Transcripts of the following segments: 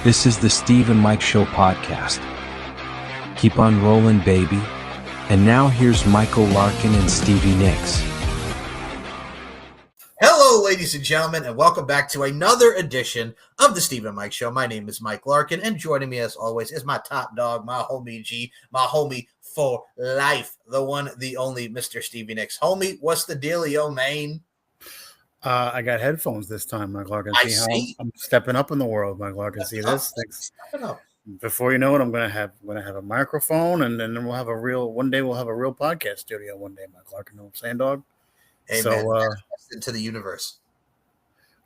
This is the Steve and Mike Show podcast. Keep on rolling, baby. And now here's Michael Larkin and Stevie Nicks. Hello, ladies and gentlemen, and welcome back to another edition of the Steve and Mike Show. My name is Mike Larkin, and joining me as always is my top dog, my homie G, my homie for life, the one, the only Mr. Stevie Nicks. Homie, what's the dealio, man? I got headphones this time, Mike Larkin. I see. I'm stepping up in the world, Mike Larkin. See this? Before you know it, I'm gonna have a microphone, and then we'll have a real podcast studio one day, Mike Larkin. You know what I'm saying, dog? Hey, so, man, manifested into the universe.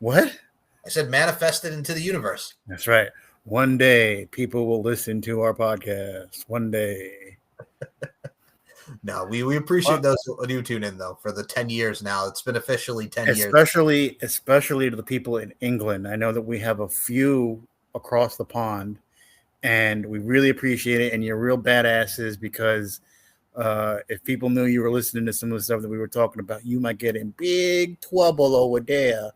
What? I said manifested into the universe. That's right. One day, people will listen to our podcast. One day. No, we appreciate those who tune in, though, for the 10 years now. It's been officially 10 years. Especially to the people in England. I know that we have a few across the pond, and we really appreciate it. And you're real badasses because if people knew you were listening to some of the stuff that we were talking about, you might get in big trouble over there.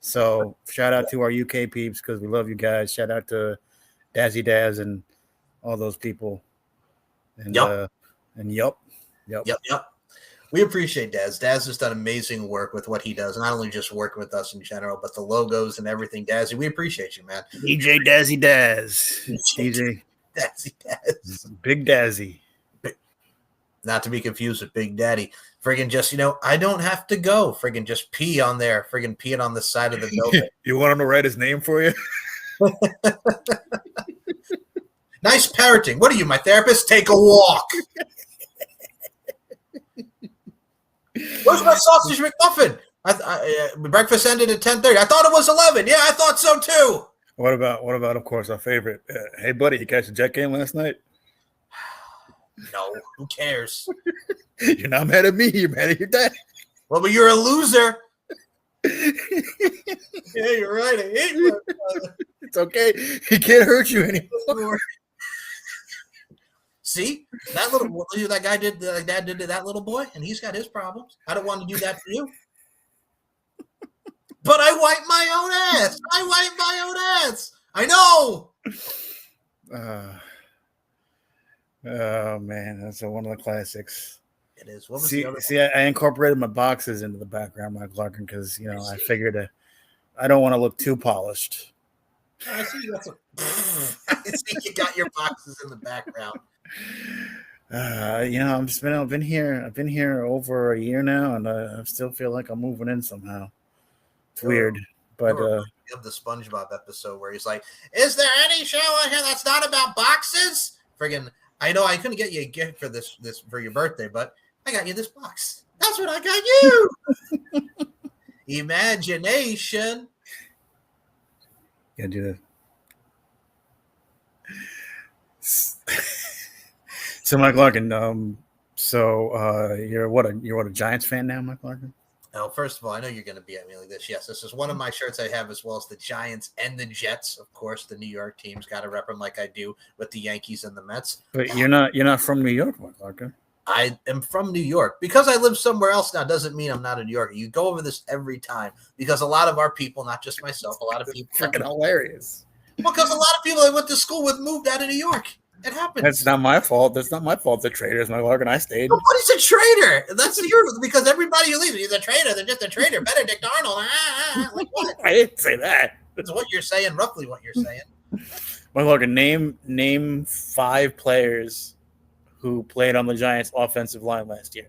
So shout out to our UK peeps because we love you guys. Shout out to Dazzy Daz and all those people. And Yep. We appreciate Daz. Daz has done amazing work with what he does, not only just working with us in general, but the logos and everything. Dazzy, we appreciate you, man. DJ Dazzy Daz. DJ Dazzy Daz. Big Dazzy. Not to be confused with Big Daddy. Friggin' just, I don't have to go. Friggin' just pee on there. Friggin' peeing on the side of the building. You want him to write his name for you? Nice parroting. What are you, my therapist? Take a walk. Where's my sausage McMuffin? Breakfast ended at 10:30. I thought it was 11. Yeah, I thought so too. What about, of course, our favorite? Hey, buddy, you catch the Jet game last night? No, who cares? You're not mad at me. You're mad at your dad. Well, but you're a loser. Yeah, you're right. I hate you. It's okay. He can't hurt you anymore. See, that guy did, like dad did to that little boy, and he's got his problems. I don't want to do that for you. But I wipe my own ass. I know. Oh man, that's one of the classics. It is. What was the other one? I incorporated my boxes into the background, Mike Larkin, because I figured I don't want to look too polished. I see you got your boxes in the background. I've been here over a year now, and I still feel like I'm moving in somehow. It's weird, but of the SpongeBob episode where he's like, "Is there any show on here that's not about boxes?" Friggin', I know I couldn't get you a gift for this for your birthday, but I got you this box. That's what I got you. Imagination. Gotta do that. So, Mike Larkin, you're what a Giants fan now, Mike Larkin? Oh, first of all, I know you're going to be at me like this. Yes, this is one of my shirts I have, as well as the Giants and the Jets. Of course, the New York teams got to rep them like I do with the Yankees and the Mets. But you're not from New York, Mike Larkin. I am from New York. Because I live somewhere else now doesn't mean I'm not a New Yorker. You go over this every time because a lot of our people, not just myself, a lot of people. Freaking hilarious. Well, because a lot of people I went to school with moved out of New York. It happens. That's not my fault. That's not my fault. The traitors, Mike Larkin. I stayed. Nobody's a traitor. That's because everybody who leaves is a traitor. They're just a traitor. Benedict Arnold. Like what? I didn't say that. That's what you're saying. Roughly what you're saying. Mike Larkin, name 5 players who played on the Giants' offensive line last year.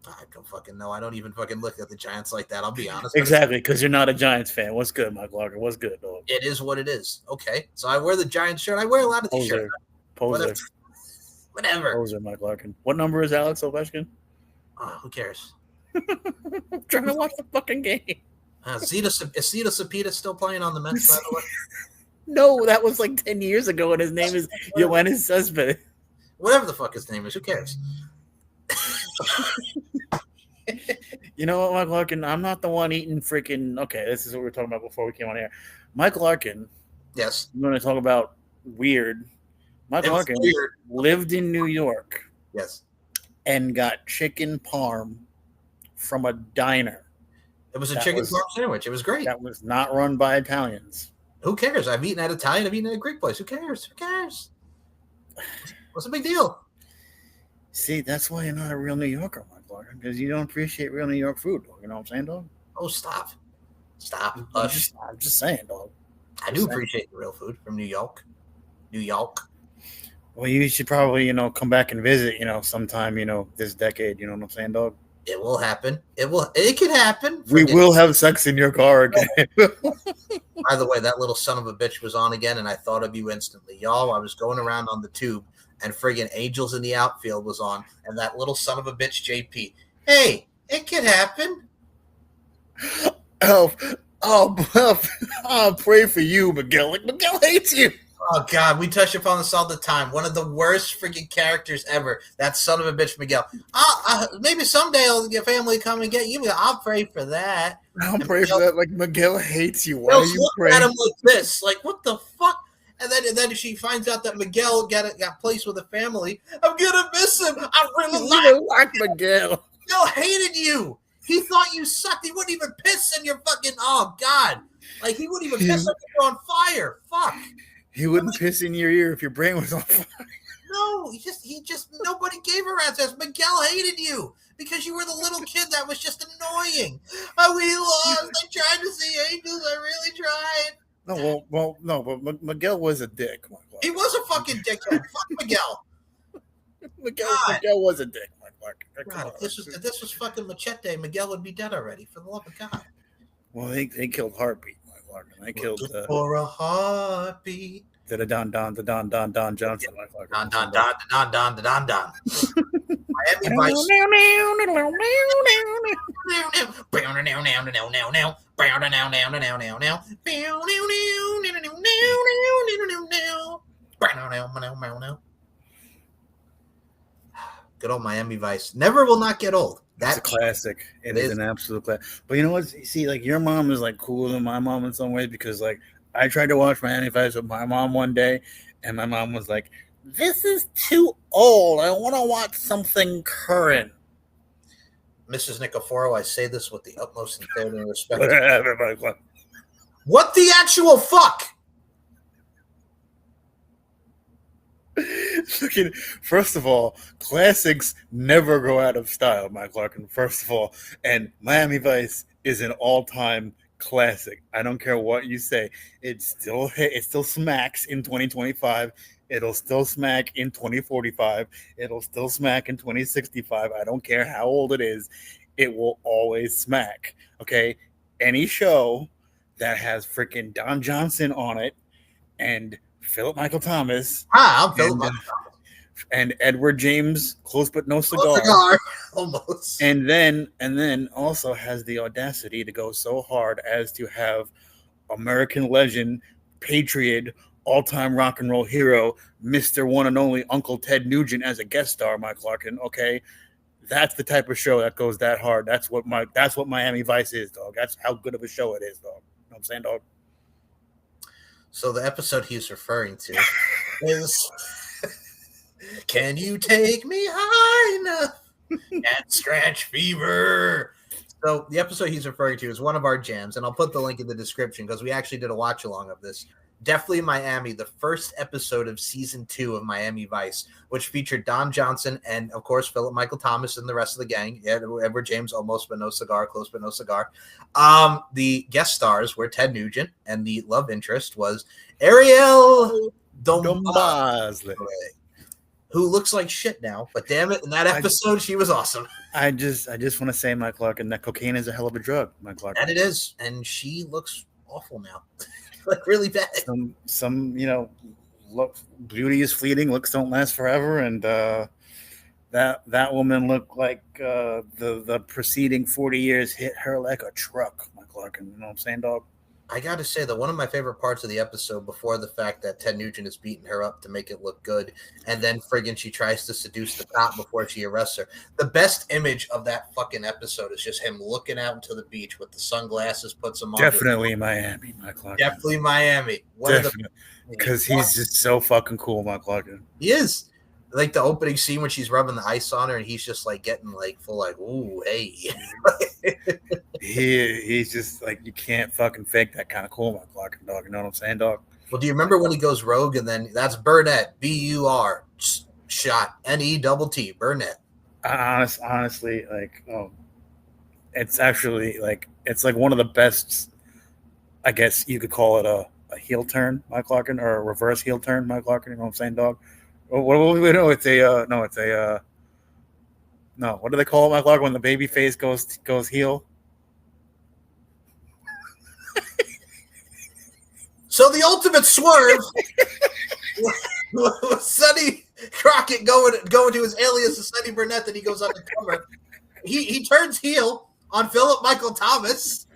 I don't fucking know. I don't even fucking look at the Giants like that. I'll be honest. Exactly, because you're not a Giants fan. What's good, Mike Larkin? What's good, dog? It is what it is. Okay. So I wear the Giants shirt. I wear a lot of these shirts. Poser. Whatever. Poser, Mike Larkin. What number is Alex Ovechkin? Who cares? I'm trying to watch the fucking game. Is Zeta Sapita still playing on the Mets, by the way? No, that was like 10 years ago, and his name is Yoenis Cespedes. Whatever the fuck his name is, who cares? You know what, Mike Larkin? I'm not the one eating freaking. Okay, this is what we were talking about before we came on air. Mike Larkin. Yes. I'm going to talk about weird. Mike Larkin lived in New York. Yes. And got chicken parm from a diner. It was a chicken parm sandwich. It was great. That was not run by Italians. Who cares? I've eaten at Italian. I've eaten at a Greek place. Who cares? Who cares? What's the big deal? See, that's why you're not a real New Yorker, my Clark, because you don't appreciate real New York food, dog. You know what I'm saying, dog? Oh, stop. Stop. I'm just saying, dog. I do appreciate the real food from New York. New York. Well, you should probably, come back and visit, sometime, this decade. You know what I'm saying, dog? It will happen. It can happen. We will have sex in your car again. By the way, that little son of a bitch was on again, and I thought of you instantly. Y'all, I was going around on the tube, and friggin' Angels in the Outfield was on, and that little son of a bitch, JP. Hey, it can happen. I'll pray for you, Miguel. Like, Miguel hates you. Oh, God, we touch upon this all the time. One of the worst freaking characters ever. That son of a bitch, Miguel. Maybe someday I'll get family come and get you. I'll pray for that. I'll pray for that. Like, Miguel hates you. Why are you praying? At him like this. Like, what the fuck? And then she finds out that Miguel got placed with a family. I'm going to miss him. I really like Miguel. Miguel hated you. He thought you sucked. He wouldn't even piss in your fucking, oh, God. Like, he wouldn't even piss if you're on fire. Fuck. He wouldn't piss in your ear if your brain was on fire. No, he just nobody gave a rat's ass. Miguel hated you because you were the little kid that was just annoying. Oh, we lost. I tried to see Angels. I really tried. No, but Miguel was a dick. He was a fucking dickhead. Fuck Miguel. Miguel was a dick. God, if this was fucking Machete, Miguel would be dead already. For the love of God. Well, they killed Heartbeat. They killed for a heartbeat. The Don Johnson. Don. Miami Vice. Good old Miami Vice. Never will not get old. That's a classic. It is an absolute classic. But you know what? See, like, your mom is like cooler than my mom in some ways, because like I tried to watch Miami Vice with my mom one day, and my mom was like, "This is too old. I want to watch something current." Mrs. Nicoforo, I say this with the utmost sincerity and respect. What the actual fuck? First of all, classics never go out of style, Mike Larkin. First of all, and Miami Vice is an all-time classic. I don't care what you say. It still smacks in 2025. It'll still smack in 2045. It'll still smack in 2065. I don't care how old it is. It will always smack. Okay? Any show that has freaking Don Johnson on it and Philip Michael Thomas. I'm Philip Michael Thomas. And Edward James, close but no cigar. Almost. And then also has the audacity to go so hard as to have American legend, patriot, all-time rock and roll hero, Mr. One and Only Uncle Ted Nugent as a guest star, Mike Larkin. Okay, that's the type of show that goes that hard. That's what Miami Vice is, dog. That's how good of a show it is, dog. You know what I'm saying, dog? So the episode he's referring to is Can You Take Me High Enough? At Scratch Fever. So the episode he's referring to is one of our jams, and I'll put the link in the description because we actually did a watch along of this. Definitely Miami, the first episode of season 2 of Miami Vice, which featured Don Johnson and, of course, Philip Michael Thomas and the rest of the gang. Yeah, Edward James, almost but no cigar, close but no cigar. The guest stars were Ted Nugent, and the love interest was Ariel Dombasle, who looks like shit now. But damn it, in that episode, she was awesome. I just want to say, Mike Clarkin, that cocaine is a hell of a drug, Mike Clarkin. And it is, and she looks awful now. Like really bad. Some look, beauty is fleeting, looks don't last forever, and that woman looked like the preceding 40 years hit her like a truck, Mike Larkin. You know what I'm saying, dog? I got to say that one of my favorite parts of the episode, before the fact that Ted Nugent is beating her up to make it look good, and then friggin' she tries to seduce the cop before she arrests her. The best image of that fucking episode is just him looking out into the beach with the sunglasses, puts them on. Definitely Miami, Mike Larkin. Definitely Miami. Definitely. Because he's just so fucking cool, Mike Larkin. He is. like the opening scene when she's rubbing the ice on her and he's just like getting like full like, ooh, hey. He's just like, you can't fucking fake that kind of cool, my Clark, dog. You know what I'm saying, dog? Well, do you remember when he goes rogue and then that's Burnett, B-U-R, shot, N-E-T-T, Burnett. Honestly, like, it's actually like, it's like one of the best, I guess you could call it a heel turn, Mike Larkin, or a reverse heel turn, Mike Larkin. You know what I'm saying, dog? What do we know? What do they call it, Mike Larkin, when the baby face goes heel? So the ultimate swerve was Sonny Crockett going to his alias of Sonny Burnett that he goes undercover. He turns heel on Philip Michael Thomas.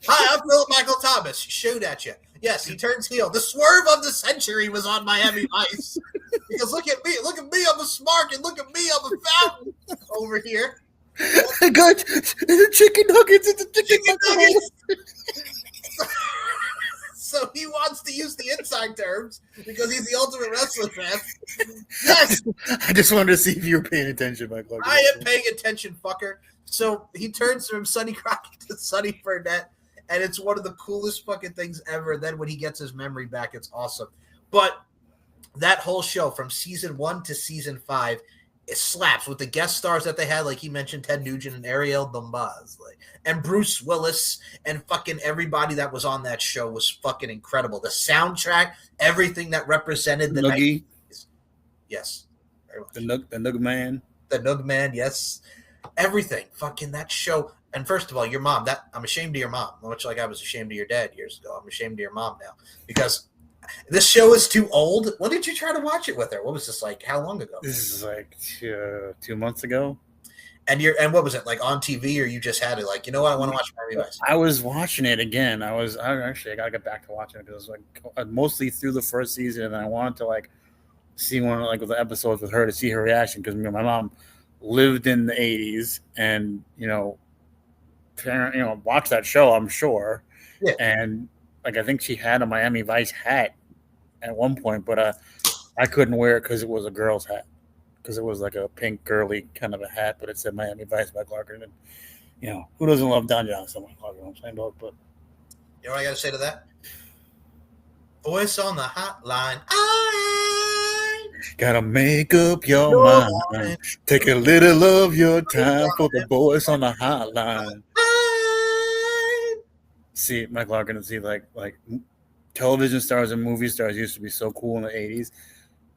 Hi, I'm Philip Michael Thomas. Shoot at you. Yes, he turns heel. The swerve of the century was on Miami Vice. Because look at me, I'm a smart, and look at me, I'm a fountain over here. I got chicken nuggets. It's a chicken nuggets. So he wants to use the inside terms because he's the ultimate wrestling fan. Yes. I just wanted to see if you were paying attention, Michael. I am paying attention, fucker. So he turns from Sonny Crockett to Sonny Burnett, and it's one of the coolest fucking things ever. Then when he gets his memory back, it's awesome. But that whole show from season 1 to season 5, it slaps with the guest stars that they had, like he mentioned, Ted Nugent and Ariel Dombaz, and Bruce Willis, and fucking everybody that was on that show was fucking incredible. The soundtrack, everything that represented the Noogie. 90s. Yes. The Noog Man. The Noog Man, yes. Everything. Fucking that show. And first of all, your mom, I'm ashamed of your mom, much like I was ashamed of your dad years ago. I'm ashamed of your mom now because this show is too old. When did you try to watch it with her? What was this like? How long ago? This is like 2 months ago. And what was it, like on TV, or you just had it like, you know what, I want to watch Miami Vice? I was watching it again. I gotta get back to watching it because like mostly through the first season, and I wanted to like see one of the episodes with her to see her reaction because my mom lived in the 80s and watched that show, I'm sure. Yeah. And like I think she had a Miami Vice hat at one point, but I couldn't wear it because it was a girl's hat, because it was like a pink girly kind of a hat, but it said Miami Vice by Clarkin. And who doesn't love Don Johnson by Clarkin? I'm saying, dog. But you know what I got to say to that? Voice on the hotline. I gotta make up your mind. Take a little of your time for the voice on the hotline. See, Mike Larkin, and see like television stars and movie stars used to be so cool in the 80s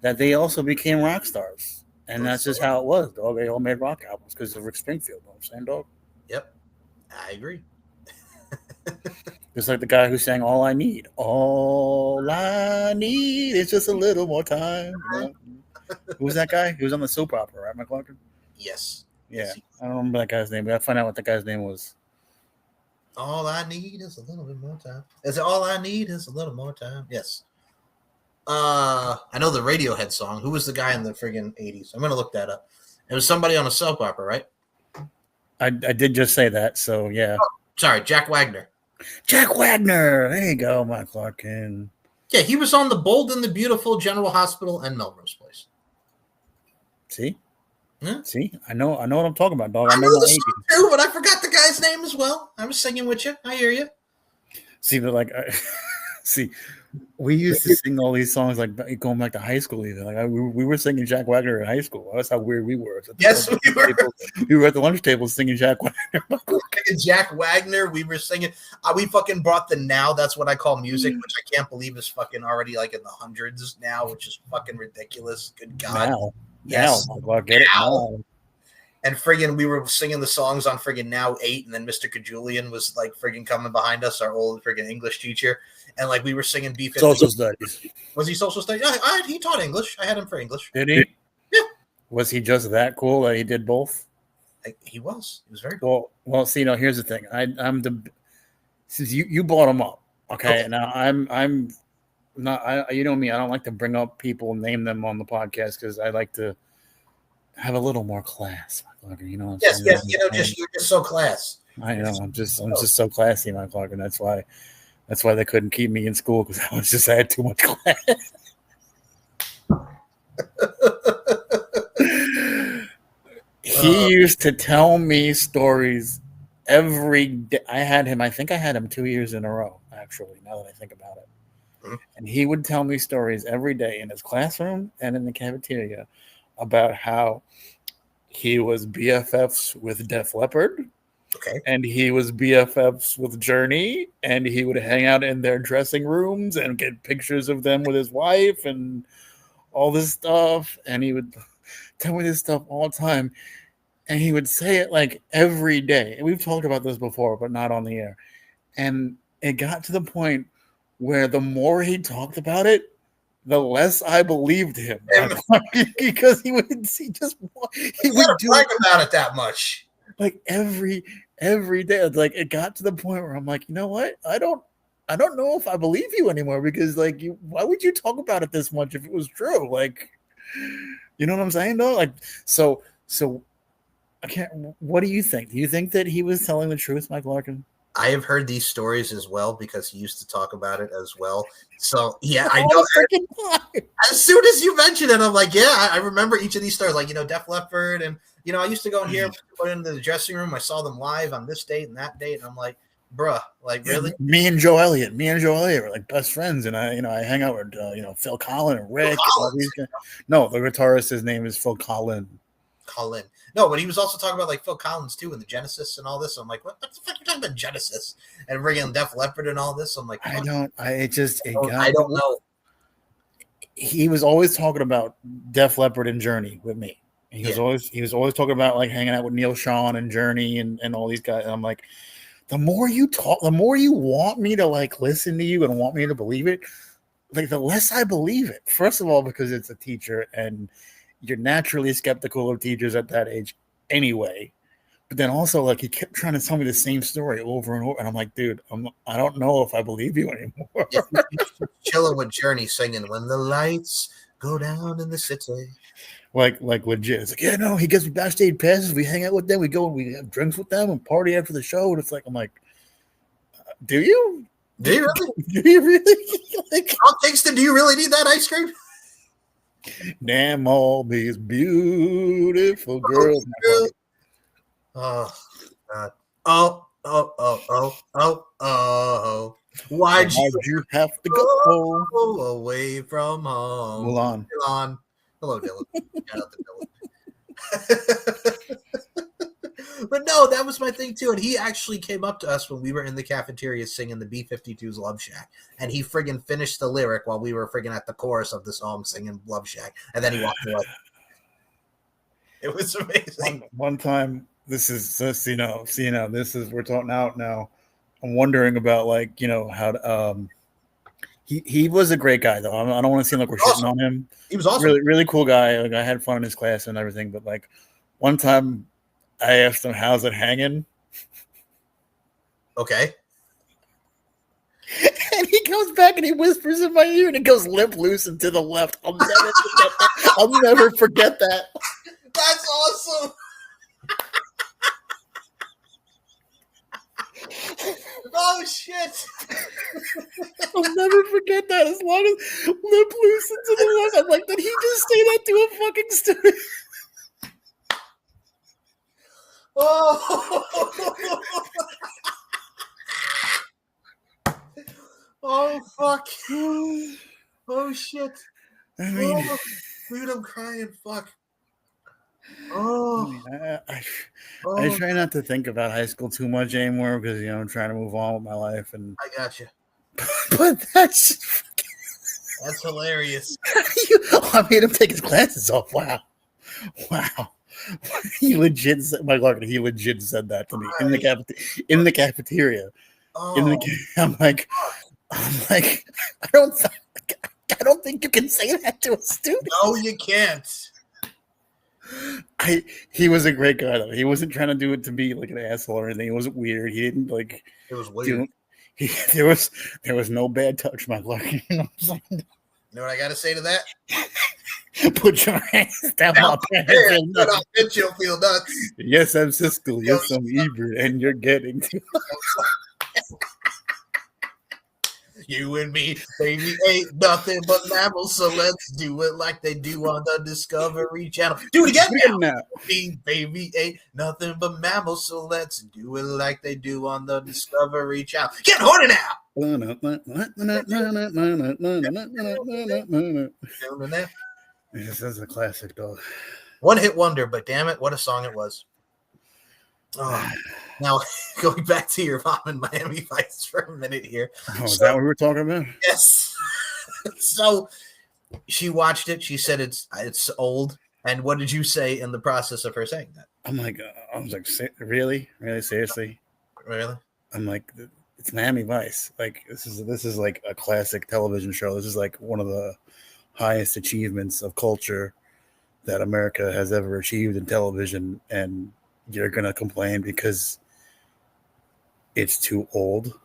that they also became rock stars. And that's just how it was, dog. They all made rock albums because of Rick Springfield. You know what I'm saying, dog? Yep. I agree. Just like the guy who sang All I Need. All I need is just a little more time. Who was that guy? He was on the soap opera, right, Mike Larkin? Yes. Yeah. I don't remember that guy's name, but I'll find out what that guy's name was. All I need is a little bit more time. Is it all I need is a little more time? Yes. I know the Radiohead song. Who was the guy in the friggin' 80s? I'm going to look that up. It was somebody on a soap opera, right? I did just say that, so yeah. Oh, sorry, Jack Wagner. Jack Wagner. There you go, Mike Larkin. Yeah, he was on The Bold and the Beautiful, General Hospital, and Melrose Place. See? Yeah. See? I know what I'm talking about, dog. I know the song too, but I forgot the guy's name as well. I was singing with you. I hear you. See, but we used to sing all these songs like going back to high school. Even we were singing Jack Wagner in high school. That's how weird we were. Yes, we were. We were at the lunch table singing Jack Wagner. Jack Wagner. We were singing. We fucking brought the Now. That's what I call music, which I can't believe is fucking already like in the hundreds now, which is fucking ridiculous. Good God. Now. Yes. Now. Get it now. And friggin' we were singing the songs on friggin' Now 8, and then Mr. Kajulian was like friggin' coming behind us, our old friggin' English teacher, and like we were singing B-50. Social studies. Was he social studies? Yeah, he taught English. I had him for English. Did he? Yeah. Was he just that cool that he did both? He was. He was very cool. Well, see, here's the thing. Since you brought him up, okay. Now I'm not. You know me. I don't like to bring up people and name them on the podcast because I like to have a little more class. You know. Yes. You're just so class. I know. I'm just so classy, my Clark, and that's why they couldn't keep me in school because I had too much class. He used to tell me stories every day. I think I had him 2 years in a row, actually, now that I think about it. And he would tell me stories every day in his classroom and in the cafeteria about how he was BFFs with Def Leppard. Okay. And he was BFFs with Journey, and he would hang out in their dressing rooms and get pictures of them with his wife and all this stuff. And he would tell me this stuff all the time. And he would say it like every day. And we've talked about this before, but not on the air. And it got to the point where the more he talked about it, the less I believed him. Because he would do brag about it that much. Like every day. Like it got to the point where I'm like, you know what? I don't know if I believe you anymore, because like why would you talk about it this much if it was true? Like, you know what I'm saying though? Like so I can't. What do you think? Do you think that he was telling the truth, Mike Larkin? I have heard these stories as well because he used to talk about it as well. So yeah, I know. As soon as you mentioned it, I'm like, yeah, I remember each of these stories. Like, Def Leppard, and I used to go in here, put into the dressing room. I saw them live on this date and that date, and I'm like, bruh, like really? Me and Joe Elliott were like best friends, and I hang out with Phil Collin and Rick. And all these guys. No, the guitarist, his name is Phil Collin. No, but he was also talking about like Phil Collins too, and the Genesis and all this. I'm like, what the fuck are you talking about Genesis and bringing Def Leppard and all this? I'm like, I don't know. He was always talking about Def Leppard and Journey with me. He was always talking about like hanging out with Neil Sean and Journey and all these guys. And I'm like, the more you talk, the more you want me to like listen to you and want me to believe it, like the less I believe it. First of all, because it's a teacher and you're naturally skeptical of teachers at that age anyway. But then also, like, he kept trying to tell me the same story over and over. And I'm like, dude, I don't know if I believe you anymore. Chilling with Journey singing "When the Lights Go Down in the City." Like legit. It's like, yeah, no, he gets me backstage passes. We hang out with them. We go and we have drinks with them and party after the show. And it's like, I'm like, do you? Do you really? Do you really? Like, how Kingston, do you really need that ice cream? Damn all these beautiful girls. Oh, God. Oh. Why'd you have to go away from home? Mulan. Hello, Dylan. Shout out to Dylan. But no, that was my thing too. And he actually came up to us when we were in the cafeteria singing the B-52's Love Shack. And he friggin' finished the lyric while we were friggin' at the chorus of the song singing Love Shack. And then he walked away. It was amazing. One time, this is we're talking out now. I'm wondering about like, how to, he was a great guy though. I don't want to seem like we're shitting on him. He was awesome. Really, really cool guy. Like I had fun in his class and everything. But like one time I asked him, how's it hanging? Okay. And he comes back and he whispers in my ear and it goes limp loose and to the left. I'll never forget that. I'll never forget that. That's awesome. Oh shit! I'll never forget that. As long as lip loose and to the left, I'm like, did he just say that to a fucking student? Oh! Oh fuck! Oh shit! I mean, dude, I'm crying. Fuck. Oh, I try not to think about high school too much anymore because I'm trying to move on with my life. And I got you. But that's hilarious. I made him take his glasses off. Wow. He legit said, Mike Larkin, he legit said that to me in the cafeteria. Oh. I'm like, I don't think you can say that to a student. No, you can't. He was a great guy though. He wasn't trying to do it to be like an asshole or anything. It wasn't weird. He didn't like. It was weird. There was no bad touch, Mike Larkin. You know what I'm saying? You know what I got to say to that? Put your hands down my pants. You'll feel nuts. Yes, I'm Siskel. Yes, I'm Ebert, and you're getting to. You and me, baby, ain't nothing but mammals, so let's do it like they do on the Discovery Channel. Do it again now. Me, baby, ain't nothing but mammals, so let's do it like they do on the Discovery Channel. Get horny now. This is a classic, dog. One hit wonder, but damn it, what a song it was. Oh, now going back to your mom in Miami Vice for a minute here. Oh, is that what we were talking about? Yes. So she watched it. She said it's old. And what did you say in the process of her saying that? I was like, really, seriously, really? I'm like, it's Miami Vice. Like this is like a classic television show. This is like one of the highest achievements of culture that America has ever achieved in television, and you're gonna complain because it's too old.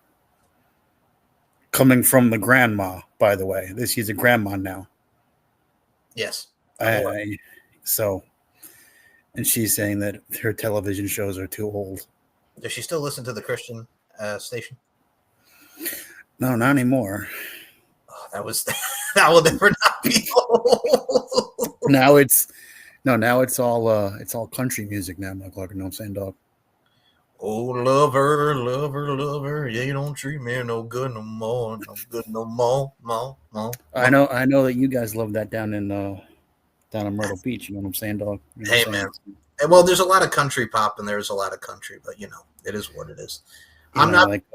Coming from the grandma, by the way, she's a grandma now. Yes. So, and she's saying that her television shows are too old. Does she still listen to the Christian station? No, not anymore. Oh, that will never not be old. Now it's all country music now, Mike Clark. You know what I'm saying, dog? Oh, lover, lover, lover, yeah, you don't treat me no good no more, more. I know that you guys love that down in Myrtle Beach. You know what I'm saying, dog? You know hey, man. And, well, there's a lot of country pop, and there's a lot of country, but it is what it is. I'm not like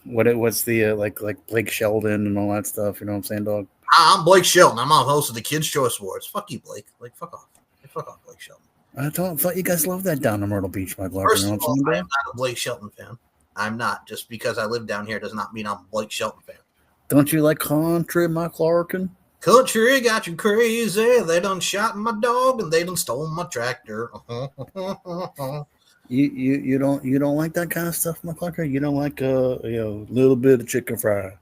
what's the like Blake Shelton and all that stuff. You know what I'm saying, dog? I'm Blake Shelton. I'm on host of the Kids' Choice Awards. Fuck you, Blake. Like, fuck off. Fuck off, Blake Shelton. I thought you guys loved that down in Myrtle Beach, Mike Clark. First of all, I'm not a Blake Shelton fan. I'm not. Just because I live down here does not mean I'm a Blake Shelton fan. Don't you like country, Mike Larkin? Country got you crazy. They done shot my dog and they done stole my tractor. You don't like that kind of stuff, Mike Larkin? You don't like a little bit of chicken fry?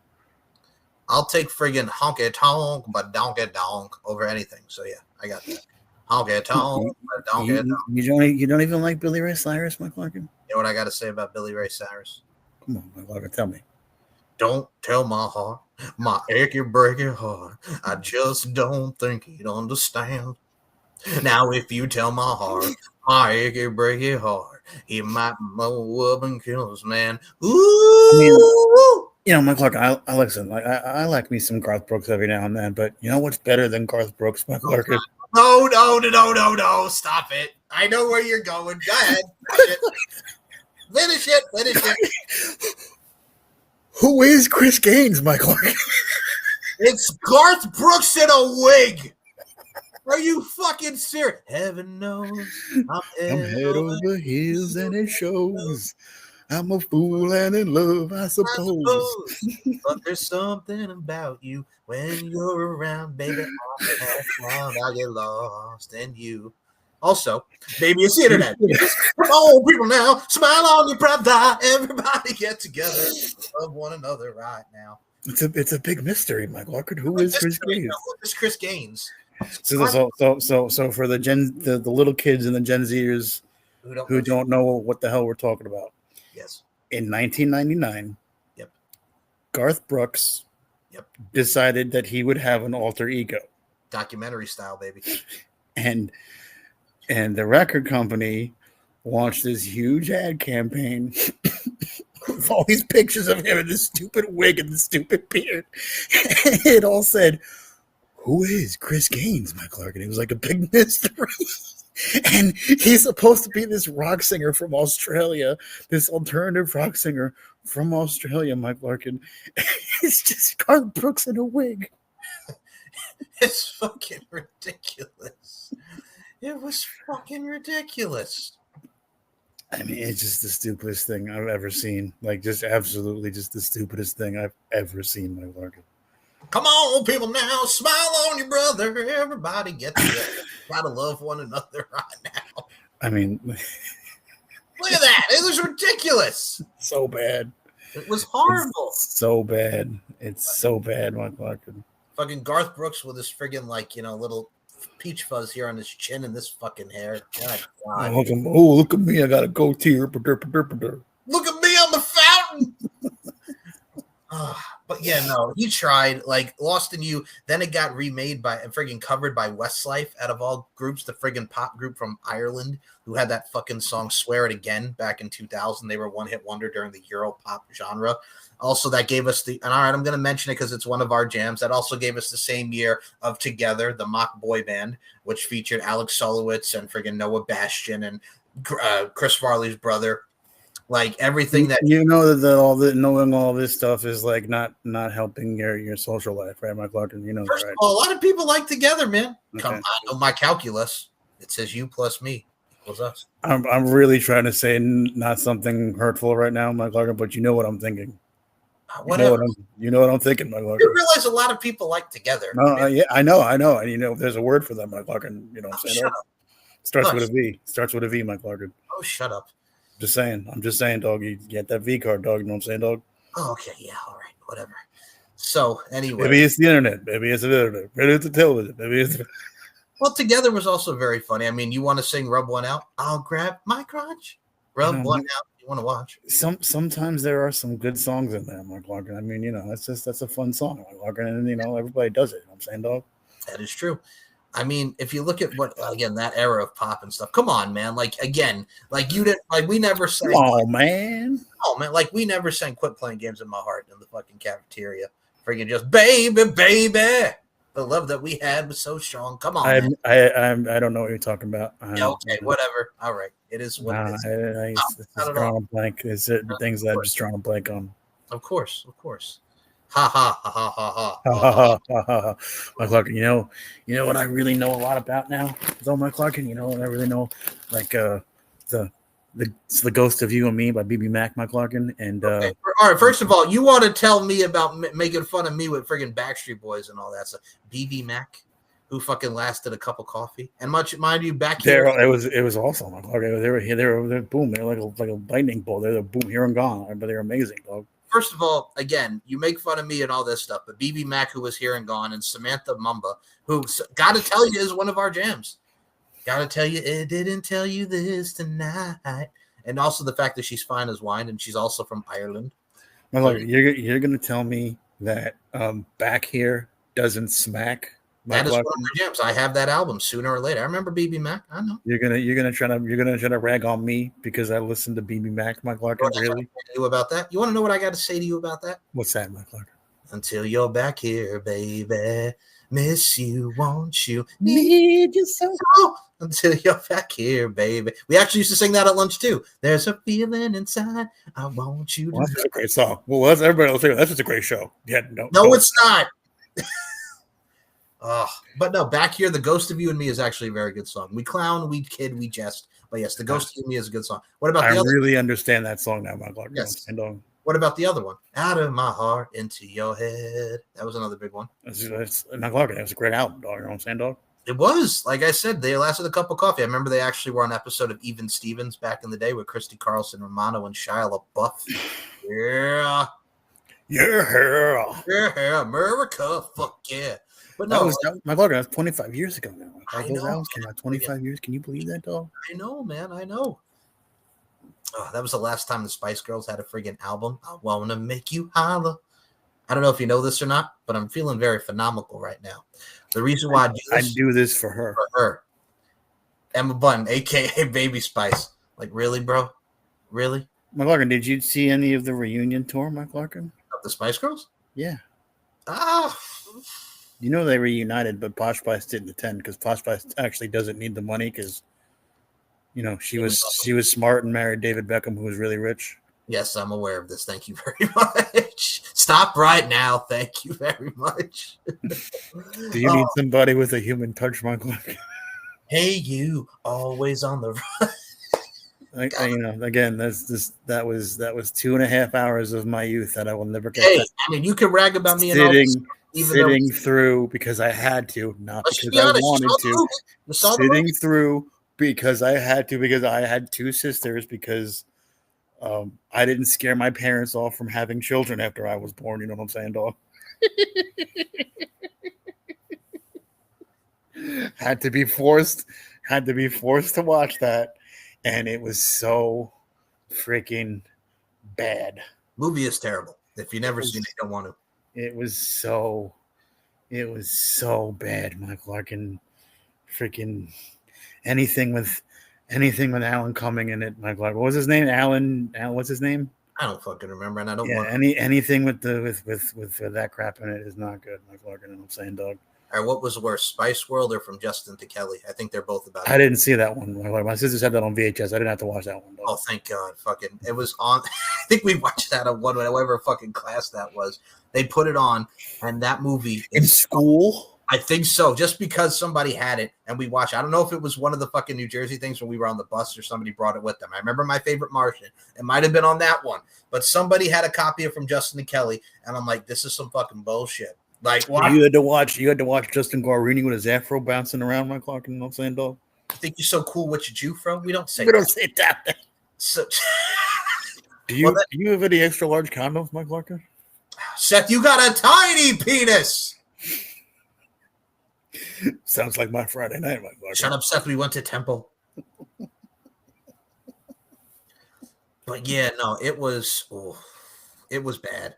I'll take friggin' honky tonk but donkey donk over anything. So yeah, I got that. Honky tonk but donkey donk. You don't even like Billy Ray Cyrus, Mike Larkin? You know what I got to say about Billy Ray Cyrus? Come on, Mike Larkin, tell me. Don't tell my heart, my achy breaky heart. I just don't think he'd understand. Now, if you tell my heart, my achy breaky heart, he might mow up and kill his man. Ooh! Mike Clark, I listen. I like me some Garth Brooks every now and then, but you know what's better than Garth Brooks, Mike Clark? No! Stop it! I know where you're going. Go ahead. Finish it. Who is Chris Gaines, Mike Clark? It's Garth Brooks in a wig. Are you fucking serious? Heaven knows I'm head over heels and it shows. I'm a fool and in love, I suppose. But there's something about you when you're around, baby. I get lost in you. Also, baby, it's the internet. Come on, people now. Smile on your brother. Everybody get together. Love one another right now. It's a big mystery, Mike Walker. Who is Chris Gaines? Who is Chris Gaines? So for the little kids and the Gen Zers who don't know what the hell we're talking about. Yes. In 1999, yep, Garth Brooks decided that he would have an alter ego. Documentary style, baby. And the record company launched this huge ad campaign with all these pictures of him in this stupid wig and the stupid beard. It all said, "Who is Chris Gaines, Mike Clark?" And it was like a big mystery. And he's supposed to be this rock singer from Australia, this alternative rock singer from Australia, Mike Larkin. It's just Garth Brooks in a wig. It's fucking ridiculous. It was fucking ridiculous. I mean, it's just the stupidest thing I've ever seen. Like, just absolutely just the stupidest thing I've ever seen, Mike Larkin. Come on, people now. Smile on your brother. Everybody get together. Gotta love one another right now. I mean, look at that. It was ridiculous. So bad. It was horrible. It's so bad. It's so bad, Mike Larkin. Fucking Garth Brooks with his friggin' little peach fuzz here on his chin and this fucking hair. God. Look at me. I got a goatee. Look at me. I'm the fountain. But yeah, no, he tried. Like Lost in You, then it got remade by and friggin' covered by Westlife out of all groups, the friggin' pop group from Ireland who had that fucking song "Swear It Again" back in 2000. They were one hit wonder during the Euro pop genre. Also, that gave us and all right, I'm going to mention it because it's one of our jams. That also gave us the same year of Together, the mock boy band, which featured Alex Solowitz and friggin' Noah Bastian and Chris Farley's brother. Like everything that knowing all this stuff is like not helping your social life, right, Mike Larkin? You know, first right? of all, a lot of people like Together, man. Okay. Come on, I know my calculus. It says you plus me equals us. I'm really trying to say not something hurtful right now, Mike Larkin, but you know what I'm thinking. Whatever. You know what I'm thinking, Mike Larkin. You realize a lot of people like Together. No, yeah, I know, and you know, there's a word for that, Mike Larkin. You know what I'm saying? Shut up. Starts with a V. Starts with a V, Mike Larkin. Oh, shut up. I'm just saying, dog. You get that V card, dog. You know what I'm saying, dog? Oh, okay, yeah, all right, whatever. So anyway, maybe it's the internet. Maybe it's the internet. Maybe it's the television. Maybe it's. Well, Together was also very funny. I mean, you want to sing "Rub One Out"? I'll grab my crotch. Rub one out. You want to watch? Sometimes there are some good songs in there, Mark Larkin. I mean, you know, that's a fun song, Mark Larkin, and you know, everybody does it. You know what I'm saying, dog. That is true. I mean, if you look at what again that era of pop and stuff, come on, man. Like again, like you didn't like we never sang. Oh man, like we never sang "Quit Playing Games in My Heart" in the fucking cafeteria. Freaking just baby. The love that we had was so strong. Come on, man. I don't know what you're talking about. Yeah, okay, whatever. All right, it is what it is. It's drawing a blank. There's certain things that I'm just drawing a blank on. Of course. Ha ha ha ha ha ha ha ha. Mike Larkin, you know what I really know a lot about now? Though Mike Larkin, you know what I really know, like the Ghost of You and Me by BB Mac, Mike Larkin, and okay. All right. First of all, you want to tell me about making fun of me with friggin' Backstreet Boys and all that stuff? BB Mac, who fucking lasted a cup of coffee, and mind you, back here it was awesome. Mike Larkin. They were boom. They're like a lightning bolt. They're boom here and gone, but they're amazing, dog. First of all, again, you make fun of me and all this stuff, but BB Mac, who was here and gone, and Samantha Mumba, who got to tell you is one of our jams. Got to tell you, it didn't tell you this tonight. And also the fact that she's fine as wine, and she's also from Ireland. Well, look, you're going to tell me that Back Here doesn't smack? That is one of my jams. I have that album sooner or later. I remember BB Mac. I know. You're gonna try to rag on me because I listened to BB Mac, Mike Larkin. Really? You about that? You want to know what I got to say to you about that? What's that, Mike Larkin? Until you're back here, baby. Miss you, won't you? Need you so. Until you're back here, baby. We actually used to sing that at lunch too. There's a feeling inside. I want you to. Well, that's a great song. Well, that's everybody else. That's just a great show. Yeah, no, it's not. But no, Back Here, The Ghost of You and Me is actually a very good song. We clown, we kid, we jest. But yes, The Ghost of You and Me is a good song. What about the other? I really understand that song now, Mike Larkin. Yes. What about the other one? Out of my heart, into your head. That was another big one. That's Mike Larkin. That was a great album, dog. You know what I'm saying, dog? It was. Like I said, they lasted a cup of coffee. I remember they actually were on an episode of Even Stevens back in the day with Christy Carlson, Romano, and Shia LaBeouf. Yeah. Yeah, America. Fuck yeah. But no, Mike Larkin, that's 25 years ago now. Those albums came out 25 years. Can you believe that, dog? I know, man. I know. Oh, that was the last time the Spice Girls had a friggin' album. I want to make you holler. I don't know if you know this or not, but I'm feeling very phenomenal right now. The reason why I do this for her. Emma Bunn, a.k.a. Baby Spice. Like, really, bro? Really? Mike Larkin, did you see any of the reunion tour, Mike Larkin? Of the Spice Girls? Yeah. You know they reunited, but Posh Spice didn't attend because Posh Spice actually doesn't need the money because, you know, she was smart and married David Beckham, who was really rich. Yes, I'm aware of this. Thank you very much. Stop right now. Thank you very much. Do you need somebody with a human touch, Michael? Hey, you always on the run. You know, again, that was 2.5 hours of my youth that I will never get. Hey, I mean, you can rag about me sitting through because I had to, not because I wanted to. Sitting through because I had to, because I had two sisters, because I didn't scare my parents off from having children after I was born. You know what I'm saying, dog? Had to be forced to watch that, and it was so freaking bad. Movie is terrible. If you never seen it, you don't want to. It was so bad, Michael Larkin. Freaking anything with Alan Cumming in it, Michael Larkin. What was his name? Alan. What's his name? I don't fucking remember, and I don't want anything with that crap in it is not good, Michael Larkin. I'm saying, dog. All right, what was worse, Spice World or From Justin to Kelly? I think they're both about it. I didn't see that one. My sisters had that on VHS. I didn't have to watch that one, dog. Oh, thank God. Fucking, it was on. I think we watched that on whatever fucking class that was. They put it on, and that movie. In school? I think so, just because somebody had it, and we watched. I don't know if it was one of the fucking New Jersey things when we were on the bus or somebody brought it with them. I remember My Favorite Martian. It might have been on that one, but somebody had a copy of From Justin to Kelly, and I'm like, this is some fucking bullshit. Like, what? You had to watch Justin Guarini with his afro bouncing around, Mike Clark. You know what I'm saying, dog? I think you're so cool with your Jufro. We don't say that. So, do you have any extra large condoms, Mike Clark? Seth, you got a tiny penis. Sounds like my Friday night, Mike Clark. Shut up, Seth. We went to Temple. But yeah, no, it was bad.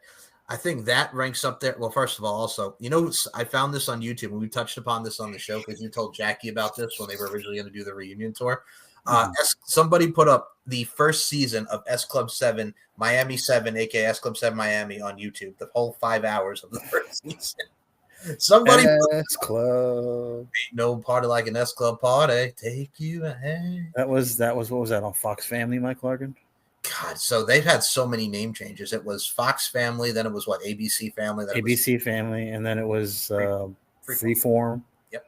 I think that ranks up there. Well, first of all, also, I found this on YouTube, and we touched upon this on the show because you told Jackie about this when they were originally going to do the reunion tour. Somebody put up the first season of S Club 7, Miami 7, aka S Club 7 Miami on YouTube, the whole 5 hours of the first season. Somebody S Club. Ain't no party like an S Club party. Take you ahead. That was what was that on Fox Family, Mike Larkin? God, so they've had so many name changes. It was Fox Family, then it was ABC Family, then ABC Family, and then it was Freeform. Yep.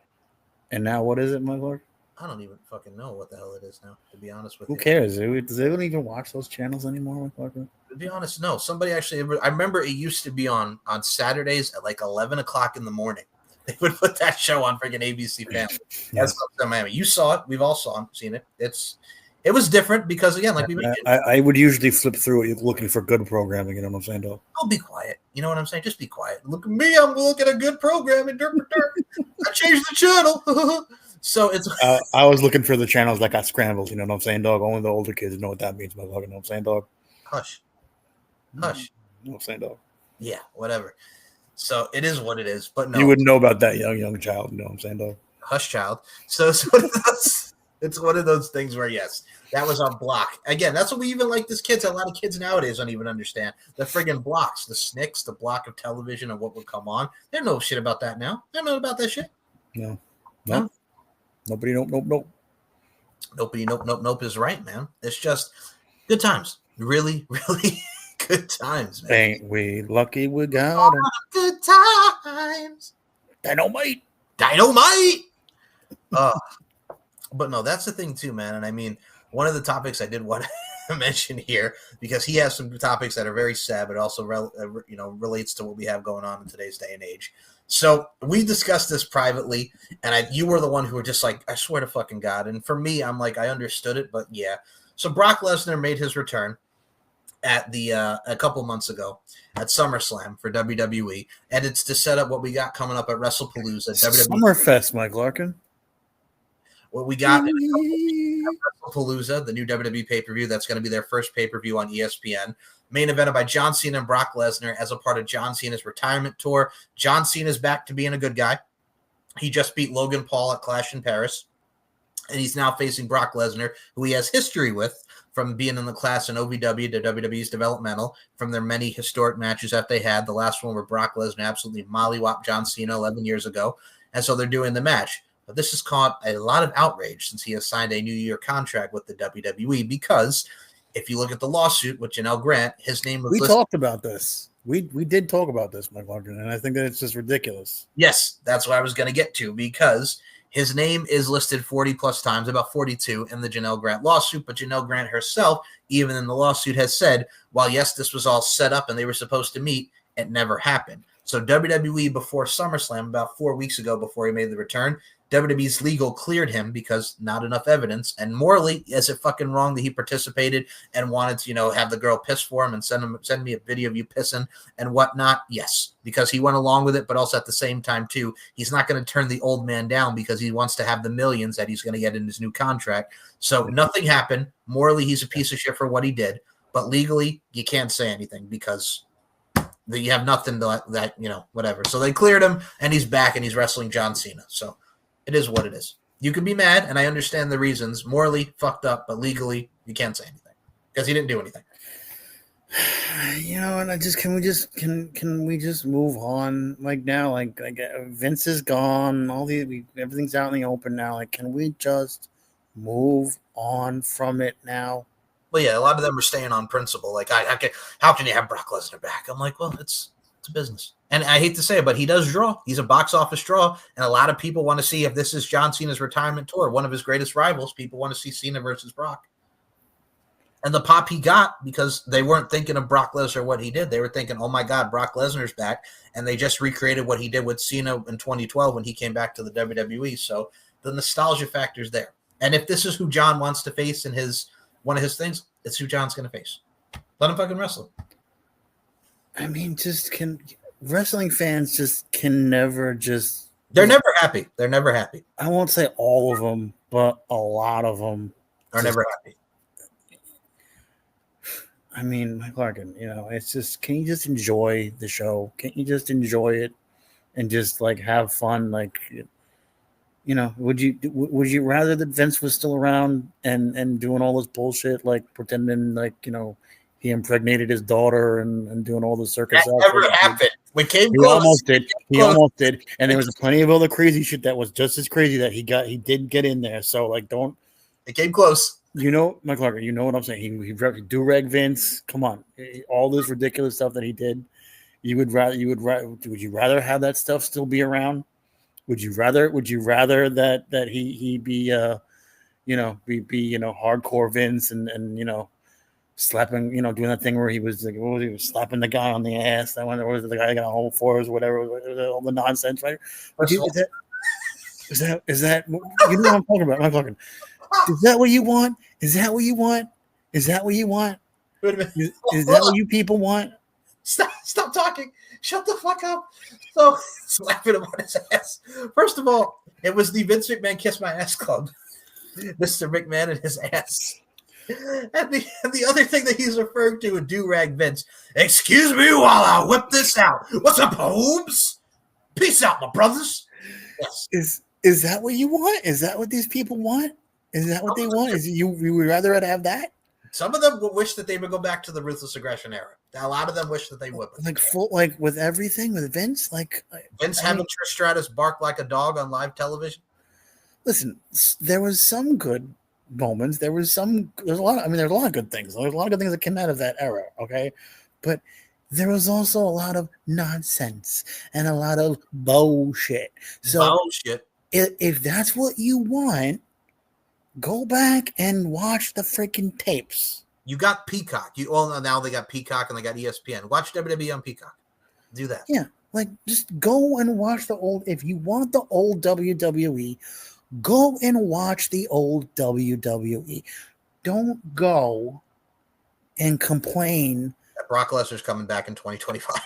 And now what is it, Mike Larkin? I don't even fucking know what the hell it is now, to be honest with you. Who cares? Does anyone even watch those channels anymore, Mike Larkin? To be honest, no. Somebody actually, I remember it used to be on Saturdays at like 11 o'clock in the morning. They would put that show on freaking ABC Family. That's Miami. You saw it. We've all seen it. It was different because, again, like we mentioned. I would usually flip through it looking for good programming. You know what I'm saying, dog? I'll be quiet. You know what I'm saying? Just be quiet. Look at me. I'm looking at a good programming. I changed the channel. So it's. I was looking for the channels that got scrambled. You know what I'm saying, dog? Only the older kids know what that means, my dog. You know what I'm saying, dog? Hush. You know what I'm saying, dog? Yeah, whatever. So it is what it is. But no. You wouldn't know about that young child. You know what I'm saying, dog? Hush, child. So it's one of those things where, yes, that was on block. Again, that's what we even like as kids. A lot of kids nowadays don't even understand the friggin' blocks, the SNCs, the block of television and what would come on. They don't know shit about that now. They don't know about that shit. No. Nobody, nope. Nobody, nope is right, man. It's just good times. Really, really good times, man. Ain't we lucky we got them? Good times. Dynamite. But no, that's the thing too, man. And I mean, one of the topics I did want to mention here, because he has some topics that are very sad, but also relates to what we have going on in today's day and age. So we discussed this privately, and you were the one who were just like, I swear to fucking God. And for me, I'm like, I understood it, but yeah. So Brock Lesnar made his return at a couple months ago at SummerSlam for WWE, and it's to set up what we got coming up at WrestlePalooza. Summerfest, Mike Larkin. What we got at WrestlePalooza, the new WWE pay-per-view, that's going to be their first pay-per-view on ESPN. Main evented by John Cena and Brock Lesnar as a part of John Cena's retirement tour. John Cena's back to being a good guy. He just beat Logan Paul at Clash in Paris, and he's now facing Brock Lesnar, who he has history with from being in the class in OVW to WWE's developmental, from their many historic matches that they had. The last one where Brock Lesnar absolutely mollywopped John Cena 11 years ago, and so they're doing the match. But this has caused a lot of outrage since he has signed a new-year contract with the WWE, because if you look at the lawsuit with Janelle Grant, his name was listed. Talked about this. We did talk about this, Mike Larkin, and I think that it's just ridiculous. Yes, that's what I was going to get to, because his name is listed 40-plus times, about 42, in the Janelle Grant lawsuit, but Janelle Grant herself, even in the lawsuit, has said, while, yes, this was all set up and they were supposed to meet, it never happened. So WWE, before SummerSlam, about 4 weeks ago before he made the return, WWE's legal cleared him because not enough evidence. And morally, is it fucking wrong that he participated and wanted to, have the girl piss for him and send me a video of you pissing and whatnot? Yes, because he went along with it, but also at the same time, too, he's not going to turn the old man down because he wants to have the millions that he's going to get in his new contract. So nothing happened. Morally, he's a piece of shit for what he did. But legally, you can't say anything because You have nothing that whatever. So they cleared him, and he's back, and he's wrestling John Cena. So it is what it is. You can be mad, and I understand the reasons. Morally fucked up, but legally you can't say anything because he didn't do anything. And can we just move on? Like now, like Vince is gone. Everything's out in the open now. Like, can we just move on from it now? Well, yeah, a lot of them are staying on principle. Like, how can you have Brock Lesnar back? I'm like, well, it's a business. And I hate to say it, but he does draw. He's a box office draw. And a lot of people want to see if this is John Cena's retirement tour, one of his greatest rivals. People want to see Cena versus Brock. And the pop he got because they weren't thinking of Brock Lesnar, what he did. They were thinking, oh, my God, Brock Lesnar's back. And they just recreated what he did with Cena in 2012 when he came back to the WWE. So the nostalgia factor is there. And if this is who John wants to face in one of his things, it's who John's going to face. Let him fucking wrestle. I mean, wrestling fans just can never just... They're never happy. They're never happy. I won't say all of them, but a lot of them are never happy. I mean, Mike Larkin, it's just, can you just enjoy the show? Can't you just enjoy it and just like have fun? Like, would you rather that Vince was still around and doing all this bullshit, like pretending like, he impregnated his daughter and doing all the circus? That never happened. We came close. Almost did. He almost did. And there was plenty of other crazy shit that was just as crazy that he did get in there. So like, it came close. Mike Larkin, you know what I'm saying? He do-rag Vince. Come on. All this ridiculous stuff that he did. Would you rather have that stuff still be around? Would you rather that he be hardcore Vince and slapping, doing that thing where he was like, he was slapping the guy on the ass. That one, or was it the guy got a hole for or whatever, all the nonsense, right? Is that you know what I'm talking about? I'm talking. Is that what you want? Is that what you want? Is that what you want? Wait a minute. Is that what you people want? Stop talking. Shut the fuck up. So slapping him on his ass. First of all, it was the Vince McMahon Kiss My Ass Club. Mr. McMahon and his ass. And the other thing that he's referring to with do-rag Vince. Excuse me while I whip this out. What's up, Holmes? Peace out, my brothers. Yes. Is that what you want? Is that what these people want? Is that what they want? Is you would rather have that? Some of them would wish that they would go back to the ruthless aggression era. A lot of them wish that they would. Like with everything with Vince, having Trish Stratus bark like a dog on live television. Listen, there was some good moments. There's a lot of good things. There's a lot of good things that came out of that era. Okay, but there was also a lot of nonsense and a lot of bullshit. So if that's what you want, go back and watch the freaking tapes. You got Peacock. Now they got Peacock and they got ESPN. Watch WWE on Peacock. Do that. Yeah, just go and watch the old. If you want the old WWE, go and watch the old WWE. Don't go and complain that Brock Lesnar's coming back in 2025.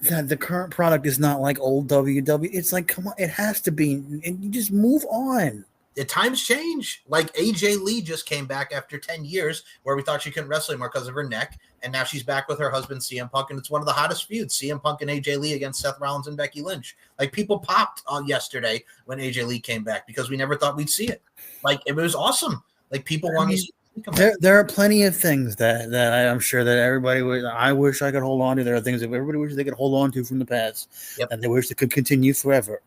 That the current product is not like old WWE. It's like, come on, it has to be, and you just move on. The times change. Like AJ Lee just came back after 10 years where we thought she couldn't wrestle anymore because of her neck. And now she's back with her husband, CM Punk. And it's one of the hottest feuds, CM Punk and AJ Lee against Seth Rollins and Becky Lynch. Like, people popped on yesterday when AJ Lee came back because we never thought we'd see it. Like, it was awesome. Like, people want to see it. There are plenty of things that I'm sure that everybody I wish I could hold on to. There are things that everybody wishes they could hold on to from the past. Yep. And they wish it could continue forever.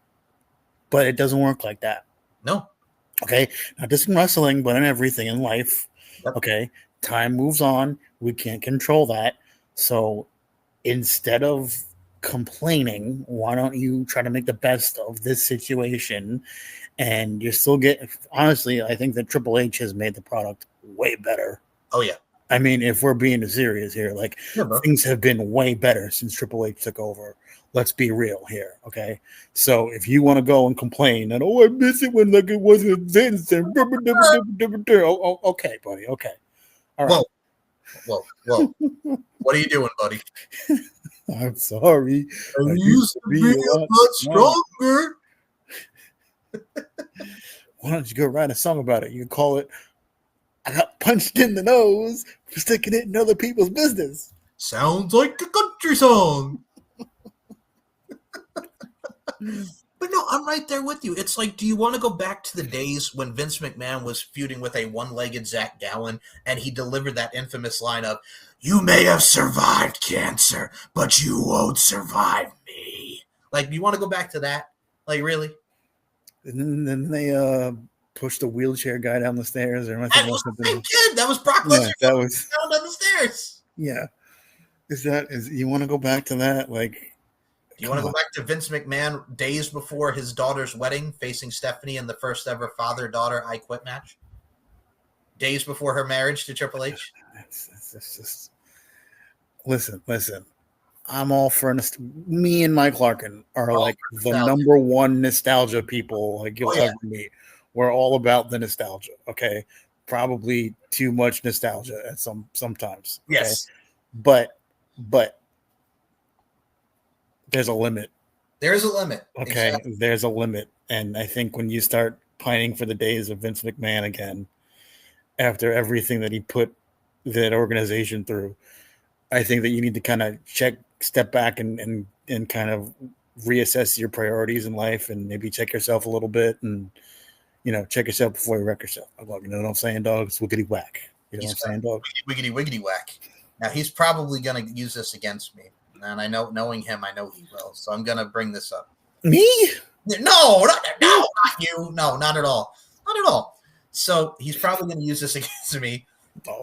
But it doesn't work like that. No. Okay, not just in wrestling, but in everything in life. Yep. Okay, time moves on. We can't control that. So instead of complaining, why don't you try to make the best of this situation? And you still get, honestly, I think that Triple H has made the product way better. Oh, yeah. I mean, if we're being serious here, things have been way better since Triple H took over. Let's be real here, okay? So if you want to go and complain that, I miss it when it wasn't Vince and okay, buddy, okay. All right. Whoa. What are you doing, buddy? I'm sorry. I used to be a lot stronger. Why don't you go write a song about it? You can call it I Got Punched in the Nose for sticking it in other people's business. Sounds like a good country song. But no, I'm right there with you. It's like, do you want to go back to the days when Vince McMahon was feuding with a one-legged Zach Gallen and he delivered that infamous line of, "You may have survived cancer, but you won't survive me." Like, you want to go back to that? Like, really? And then they pushed a wheelchair guy down the stairs. Or That was the same kid. That was Brock Lesnar. that was down the stairs. Yeah. Is you want to go back to that? Like, do you want to go back to Vince McMahon days before his daughter's wedding, facing Stephanie in the first ever father-daughter I Quit match? Days before her marriage to Triple H? It's just listen. I'm all for me and Mike Larkin are like the number one nostalgia people. Like you'll ever meet. We're all about the nostalgia. Okay, probably too much nostalgia at sometimes. Okay? Yes, but there's a limit. There is a limit. Okay, exactly. There's a limit, and I think when you start pining for the days of Vince McMahon again, after everything that he put that organization through, I think that you need to kind of step back and kind of reassess your priorities in life and maybe check yourself a little bit and, check yourself before you wreck yourself. You know what I'm saying, dog? It's wiggity whack. You know what I'm saying, dog? Wiggity whack. Now, he's probably going to use this against me. And I know, knowing him, I know he will. So I'm going to bring this up. Me? No, not you. No, not at all. Not at all. So he's probably going to use this against me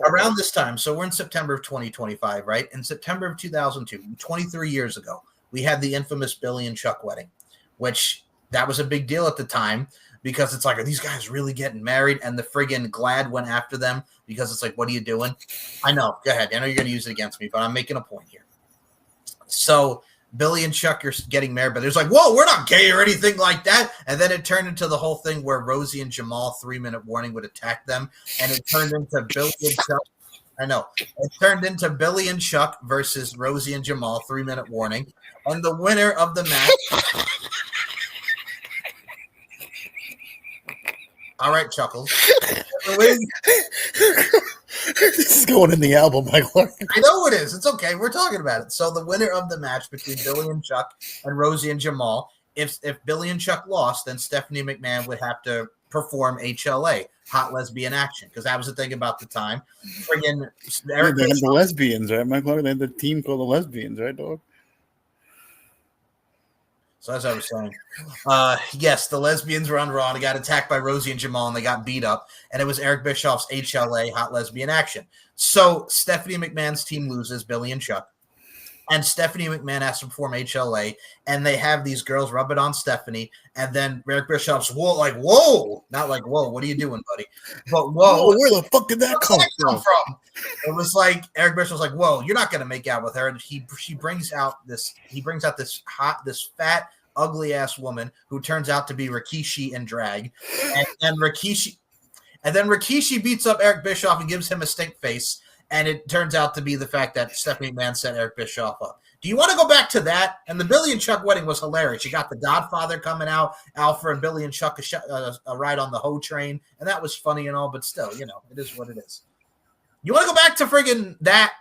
around this time. So we're in September of 2025, right? In September of 2002, 23 years ago, we had the infamous Billy and Chuck wedding, which that was a big deal at the time because it's like, are these guys really getting married? And the friggin' Glad went after them because it's like, what are you doing? I know. Go ahead. I know you're going to use it against me, but I'm making a point here. So Billy and Chuck are getting married, but there's like, whoa, we're not gay or anything like that. And then it turned into the whole thing where Rosie and Jamal 3-minute warning would attack them. And it turned into Billy and Chuck. I know. It turned into Billy and Chuck versus Rosie and Jamal 3-minute warning. And the winner of the match. All right, Chuckles. This is going in the album, Mike Larkin. I know it is. It's okay. We're talking about it. So the winner of the match between Billy and Chuck and Rosie and Jamal, if Billy and Chuck lost, then Stephanie McMahon would have to perform HLA, Hot Lesbian Action, because that was the thing about the time. Friggin' Eric they had the lesbians, right, Mike Larkin? They had the team called the Lesbians, right, dog? So as I was saying, yes, the lesbians were on Raw and they got attacked by Rosie and Jamal and they got beat up. And it was Eric Bischoff's HLA, Hot Lesbian Action. So Stephanie McMahon's team loses, Billy and Chuck. And Stephanie McMahon has to perform HLA. And they have these girls rub it on Stephanie. And then Eric Bischoff's, whoa. Not like, whoa, what are you doing, buddy? But whoa. Where the fuck did that come from? It was like Eric Bischoff's like, whoa, you're not going to make out with her. And he brings out this fat, ugly ass woman who turns out to be Rikishi in drag, and then Rikishi beats up Eric Bischoff and gives him a stink face, and it turns out to be the fact that Stephanie McMahon set Eric Bischoff up. Do you want to go back to that? And the Billy and Chuck wedding was hilarious. You got the Godfather coming out, Alpha and Billy and Chuck a ride on the Ho train, and that was funny and all, but still, it is what it is. You want to go back to friggin' that?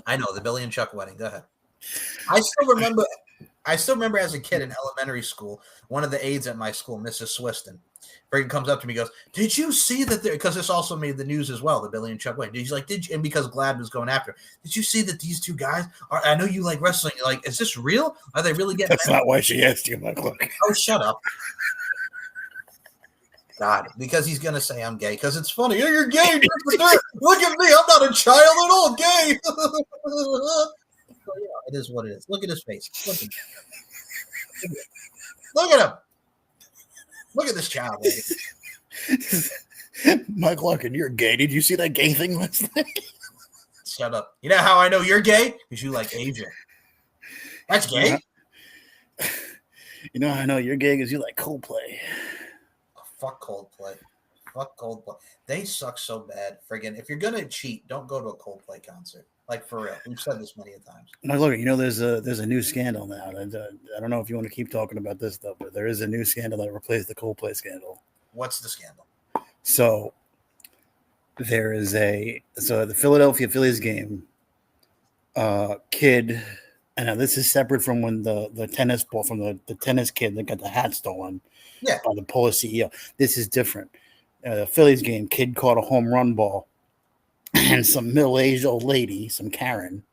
I know, the Billy and Chuck wedding. Go ahead. I still remember as a kid in elementary school, one of the aides at my school, Mrs. Swiston, friggin' comes up to me and goes, "Did you see that?" Because this also made the news as well, the Billy and Chuck wedding. And because Glad was going after, did you see that these two guys are? I know you like wrestling. Like, is this real? Are they really getting? That's not why she asked you, Michael. Oh, shut up. God, because he's gonna say I'm gay because it's funny. Yeah, you're gay. Look at me, I'm not a child at all. Gay. It is what it is. Look at his face. Look at him. Look at this child. Mike Larkin, you're gay. Did you see that gay thing last night? Shut up. You know how I know you're gay? Because you like Asia. That's gay. You know how I know you're gay because you like Coldplay. Fuck Coldplay. They suck so bad. Friggin', if you're gonna cheat, don't go to a Coldplay concert. Like, for real. We've said this many times. Mike, look, there's a new scandal now. And, I don't know if you want to keep talking about this stuff, but there is a new scandal that replaced the Coldplay scandal. What's the scandal? So there is the Philadelphia Phillies game. Kid, and now this is separate from when the tennis ball from the tennis kid that got the hat stolen Yeah. by the Polish CEO. This is different. The Phillies game, kid caught a home run ball, and some middle-aged old lady, some Karen,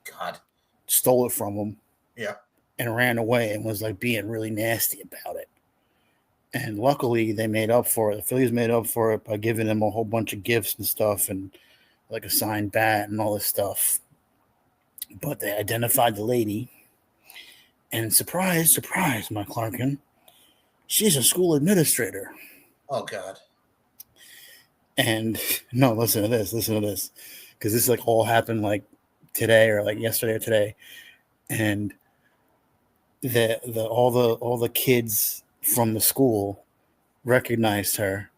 God. stole it from him. Yeah. And ran away and was like being really nasty about it. And luckily, they made up for it. The Phillies made up for it by giving him a whole bunch of gifts and stuff, and like a signed bat and all this stuff. But they identified the lady, and surprise, surprise, Mike Larkin, she's a school administrator. Oh God. And no, listen to this, because this like all happened like today or like yesterday or today, and all the kids from the school recognized her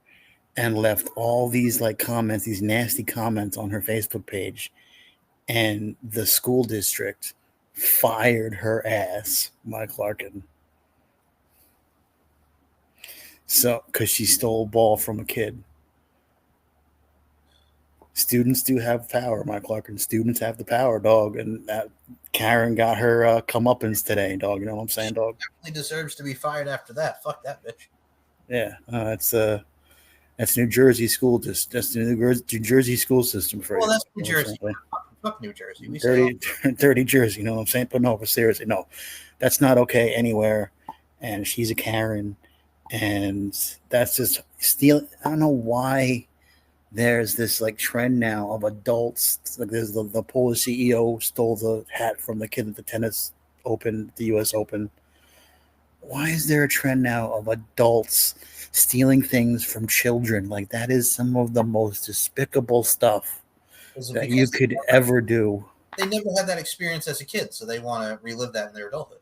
and left all these like comments, these nasty comments on her Facebook page, and the school district fired her ass, Mike Larkin. So, because she stole a ball from a kid. Students do have power, Mike Larkin. Students have the power, dog. And that Karen got her comeuppance today, dog. You know what I'm saying, dog? Definitely deserves to be fired after that. Fuck that bitch. Yeah, that's New Jersey school. That's the New Jersey school system for you. Well, that's New You know Jersey. Fuck New Jersey. We dirty Jersey. You know what I'm saying? But no, but seriously, no, that's not okay anywhere. And she's a Karen, and that's just stealing. I don't know why there's this like trend now of adults. Like there's the Polish CEO stole the hat from the kid at the tennis open, the U.S. Open. Why is there a trend now of adults stealing things from children? Like that is some of the most despicable stuff that you could ever do. They never had that experience as a kid, so they want to relive that in their adulthood.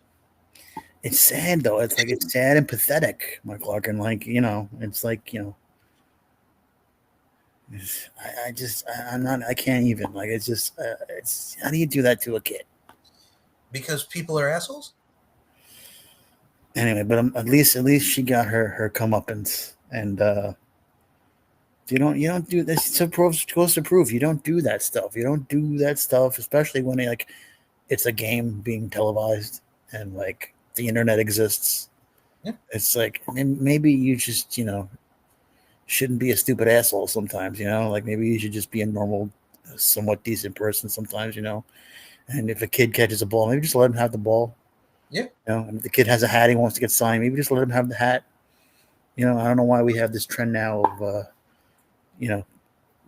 It's sad though. It's like it's sad and pathetic, Mike Larkin. Like it's like I can't even. Like it's just it's how do you do that to a kid? Because people are assholes. Anyway, but at least she got her comeuppance, and you don't do this. It's supposed to prove you don't do that stuff. You don't do that stuff, especially when it's a game being televised and like the internet exists. Yeah. It's like maybe you just shouldn't be a stupid asshole sometimes. Like maybe you should just be a normal, somewhat decent person sometimes. And if a kid catches a ball, maybe just let him have the ball. Yeah. And if the kid has a hat he wants to get signed, maybe just let him have the hat. I don't know why we have this trend now of,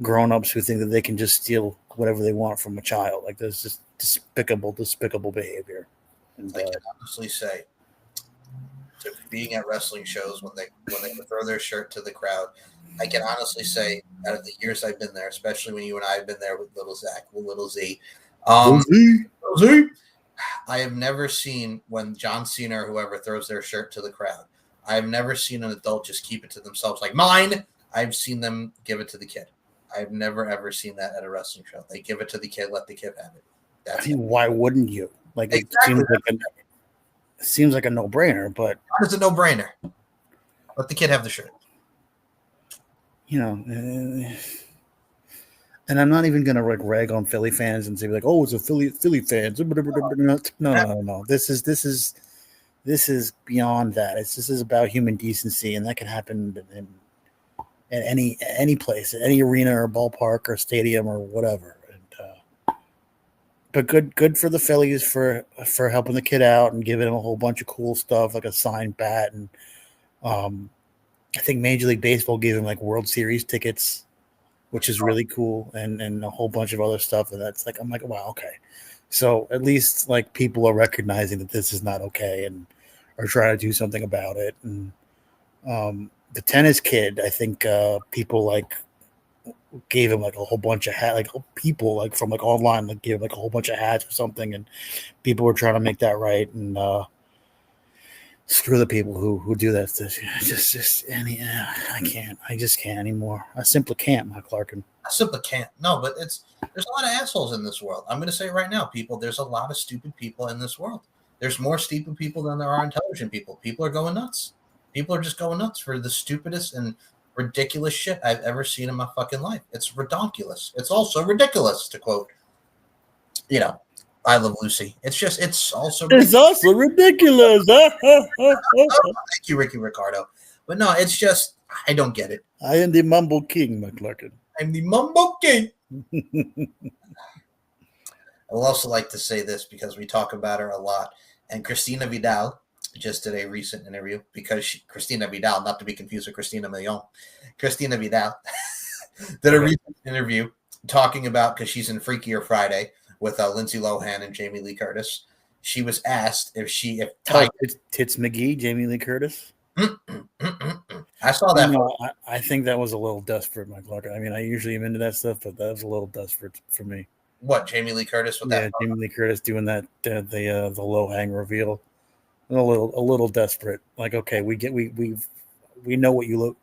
grown-ups who think that they can just steal whatever they want from a child. Like there's just despicable behavior. And, I can honestly say, to being at wrestling shows when they throw their shirt to the crowd, I can honestly say, out of the years I've been there, especially when you and I have been there with little Zach, with little Z, I have never seen when John Cena or whoever throws their shirt to the crowd. I have never seen an adult just keep it to themselves like mine. I've seen them give it to the kid. I've never ever seen that at a wrestling show. They give it to the kid, let the kid have it. That's why wouldn't you? Like exactly. It seems like a no-brainer, but it's a no-brainer. Let the kid have the shirt. And I'm not even gonna like rag on Philly fans and say like, oh, it's a Philly fans. No. This is beyond that. This is about human decency, and that can happen in any place, any arena or ballpark or stadium or whatever. And, but good for the Phillies for helping the kid out and giving him a whole bunch of cool stuff like a signed bat, and I think Major League Baseball gave him like World Series tickets, which is really cool, and a whole bunch of other stuff. And that's like, I'm like, wow, okay. So at least like people are recognizing that this is not okay and are trying to do something about it. And the tennis kid, I think people like gave him like a whole bunch of hats, like people like from like online, like gave him like a whole bunch of hats or something. And people were trying to make that right. And screw the people who do that. I just can't anymore. I simply can't, Mike Larkin. I simply can't. No, but there's a lot of assholes in this world. I'm going to say it right now, people. There's a lot of stupid people in this world. There's more stupid people than there are intelligent people. People are going nuts. People are just going nuts for the stupidest and ridiculous shit I've ever seen in my fucking life. It's redonkulous. It's also ridiculous, to quote, I Love Lucy. It's also ridiculous. It's also ridiculous. Thank you, Ricky Ricardo. But no, it's just, I don't get it. I am the Mumble King, McClurkin. I'm the Mumbo King. I will also like to say this because we talk about her a lot. And Christina Vidal just did a recent interview because Christina Vidal, not to be confused with Christina Milian, Christina Vidal did a recent interview talking about, because she's in Freakier Friday with Lindsay Lohan and Jamie Lee Curtis. She was asked if Tits McGee, Jamie Lee Curtis. I saw that. I think that was a little desperate, McClurkin. I mean, I usually am into that stuff, but that was a little desperate for me. What, Jamie Lee Curtis with that? Yeah, Jamie Lee Curtis doing that the low hang reveal. A little desperate. Like, okay, we know what you look.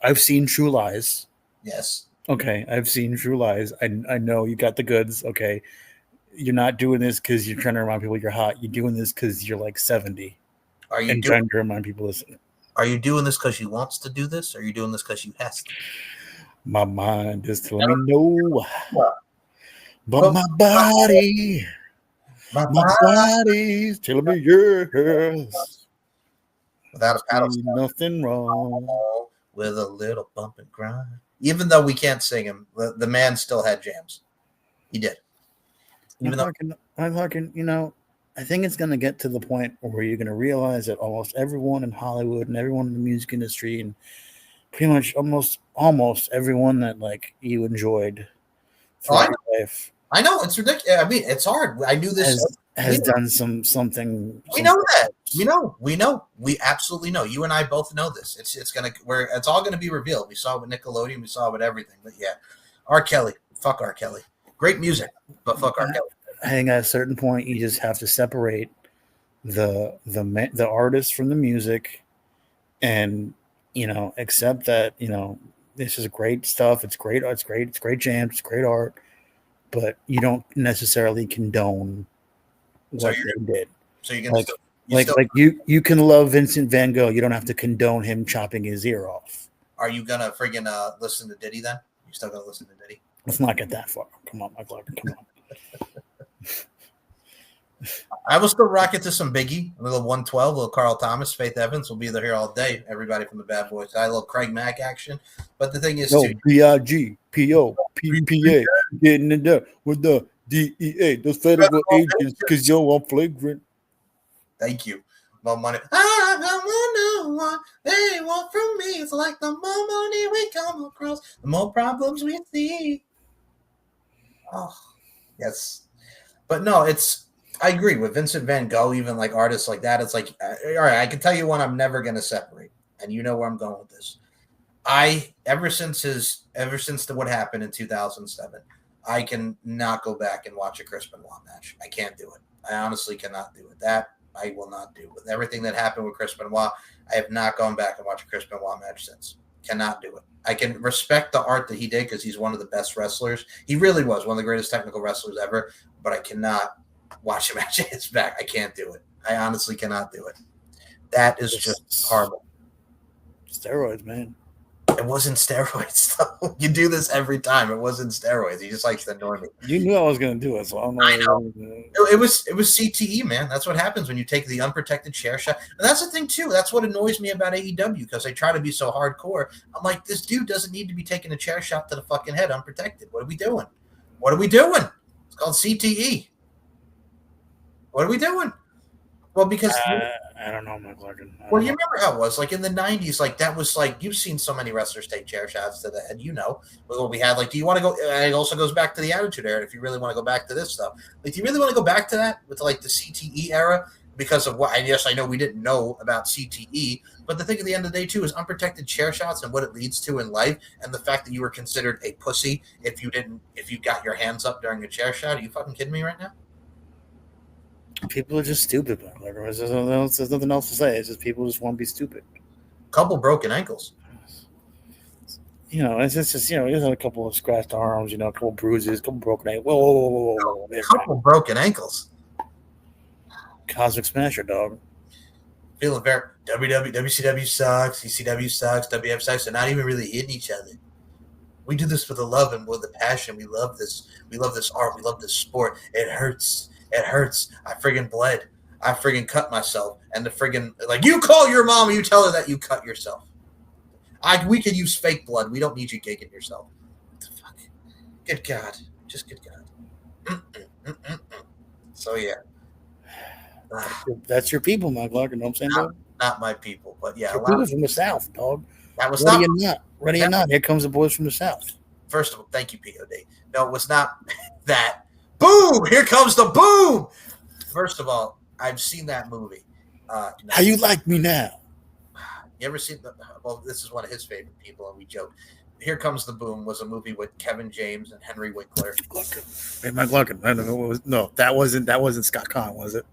I've seen True Lies. Yes. Okay, I've seen True Lies. I know you got the goods. Okay, you're not doing this because you're trying to remind people you're hot. You're doing this because you're like 70. Trying to remind people listen. Are you doing this because you wants to do this, or are you doing this because you has to? My mind is telling me no. But my body's telling me yes. Without a paddle, nothing wrong with a little bump and grind. Even though we can't sing him, the man still had jams. He did. I'm talking, I think it's going to get to the point where you're going to realize that almost everyone in Hollywood and everyone in the music industry and pretty much almost everyone that like you enjoyed throughout your life. I know, it's ridiculous. I mean, it's hard. I knew this has done something. We know that. We know. We absolutely know. You and I both know this. It's all gonna be revealed. We saw it with Nickelodeon. We saw it with everything. But yeah, R. Kelly. Fuck R. Kelly. Great music, but fuck R. Kelly. I think at a certain point you just have to separate the artist from the music, and accept that this is great stuff. It's great. It's great jams. It's great art. But you don't necessarily condone what they did. So you can you can love Vincent Van Gogh. You don't have to condone him chopping his ear off. Are you gonna friggin' listen to Diddy then? You still gonna listen to Diddy? Let's not get that far. Come on, Michael. Come on. I will still rock it to some Biggie, a little 112, a little Carl Thomas, Faith Evans. Will be there here all day. Everybody from the Bad Boys. I love Craig Mack action. But the thing is, BIG, PO, PPA, getting in there with the DEA, those federal agents, because I'm flagrant. Thank you. More money. I don't know what they want from me. It's like the more money we come across, the more problems we see. Oh, yes. But no, I agree with Vincent Van Gogh, even like artists like that. It's like, all right, I can tell you one I'm never going to separate. And you know where I'm going with this. Ever since what happened in 2007, I can not go back and watch a Chris Benoit match. I can't do it. I honestly cannot do it. That I will not do. With everything that happened with Chris Benoit, I have not gone back and watched a Chris Benoit match since. Cannot do it. I can respect the art that he did because he's one of the best wrestlers. He really was one of the greatest technical wrestlers ever, but I cannot watch a match at his back. I can't do it. I honestly cannot do it. That is just horrible. Steroids, man. It wasn't steroids, though. You do this every time. It wasn't steroids. He just likes to annoy me. You knew I was going to do it, so I know. It was CTE, man. That's what happens when you take the unprotected chair shot. And that's the thing, too. That's what annoys me about AEW, because they try to be so hardcore. I'm like, this dude doesn't need to be taking a chair shot to the fucking head unprotected. What are we doing? It's called CTE. What are we doing? Well, because I don't know, Michael. Well, you remember how it was like in the 90s, like that was like you've seen so many wrestlers take chair shots to the head, what we had. Like, do you want to go? And it also goes back to the Attitude Era. If you really want to go back to this stuff, like, do you really want to go back to that with like the CTE era? Because of what? And yes, I know we didn't know about CTE, but the thing at the end of the day too is unprotected chair shots and what it leads to in life, and the fact that you were considered a pussy if you got your hands up during a chair shot. Are you fucking kidding me right now? People are just stupid. There's nothing else to say. It's just people just want to be stupid. Couple broken ankles. It's just he's had a couple of scratched arms. A couple bruises, a couple broken ankles. Whoa. A couple broken ankles. Cosmic Smasher, dog. feeling very WCW sucks, ECW sucks, WF sucks. They're not even really hitting each other. We do this with a love and with a passion. We love this. We love this art. We love this sport. It hurts. It hurts. I friggin' bled. I friggin' cut myself. And the friggin' like you call your mom and you tell her that you cut yourself. We could use fake blood. We don't need you gigging yourself. What the fuck? Good God. Just good God. So yeah. That's your people, Mike Larkin. You know what I'm saying, dog? Not my people, but yeah. Your people from the South, dog. That was Ready or not. Ready or not. Here comes the boys from the South. First of all, thank you, POD. No, it was not that. Boom! Here comes the boom! First of all, I've seen that movie. How you like me now? You ever seen well, this is one of his favorite people, and we joke. Here Comes the Boom was a movie with Kevin James and Henry Winkler. Hey, Mike Larkin. I don't know what was. No, that wasn't Scott Conn, was it?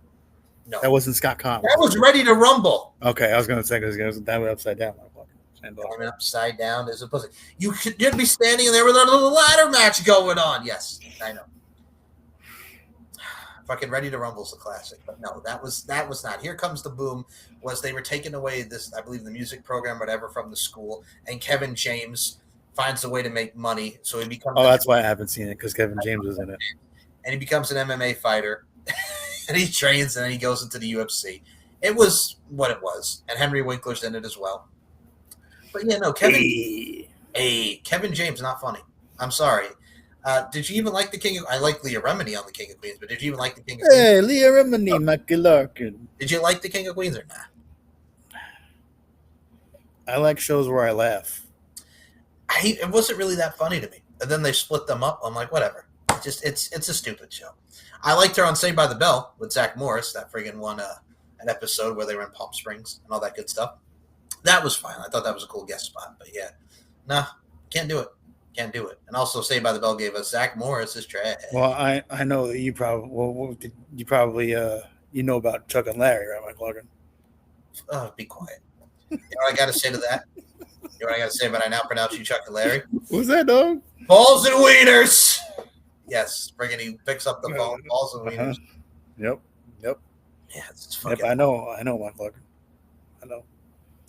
No. That wasn't Scott Conn. That was Ready to Rumble. Okay, I was going to say because that went upside down. Mike Larkin. I mean, upside down is a pussy. You'd be standing there with a little ladder match going on. Yes, I know. Fucking Ready to Rumble's a classic, but no, that was not. Here Comes the Boom was they were taking away this, I believe, the music program, whatever, from the school, and Kevin James finds a way to make money, so he becomes. Oh, that's why I haven't seen it because Kevin James was in it, and he becomes an MMA fighter, and he trains, and then he goes into the UFC. It was what it was, and Henry Winkler's in it as well. But yeah, no, Kevin James, not funny. I'm sorry. Did you even like the King of? I like Leah Remini on the King of Queens, but did you even like the King of Queens? Hey, Leah Remini, Mike Larkin. Did you like the King of Queens or not? I like shows where I laugh. It wasn't really that funny to me. And then they split them up. I'm like, whatever. It's a stupid show. I liked her on Saved by the Bell with Zach Morris. That friggin' won an episode where they were in Palm Springs and all that good stuff. That was fine. I thought that was a cool guest spot. But yeah, no, can't do it. Can't do it. And also, Saved by the Bell gave us Zach Morris is trash. Well, I know that you probably you know about Chuck and Larry, right, Mike Larkin? Oh, be quiet. You know what I got to say to that? You know what I got to say about I now pronounce you Chuck and Larry? What's that, dog? Balls and wieners. Yes, friggin' he picks up the balls and wieners. Yep. Yeah, it's fucking. Yep, I know, Mike Larkin. I know.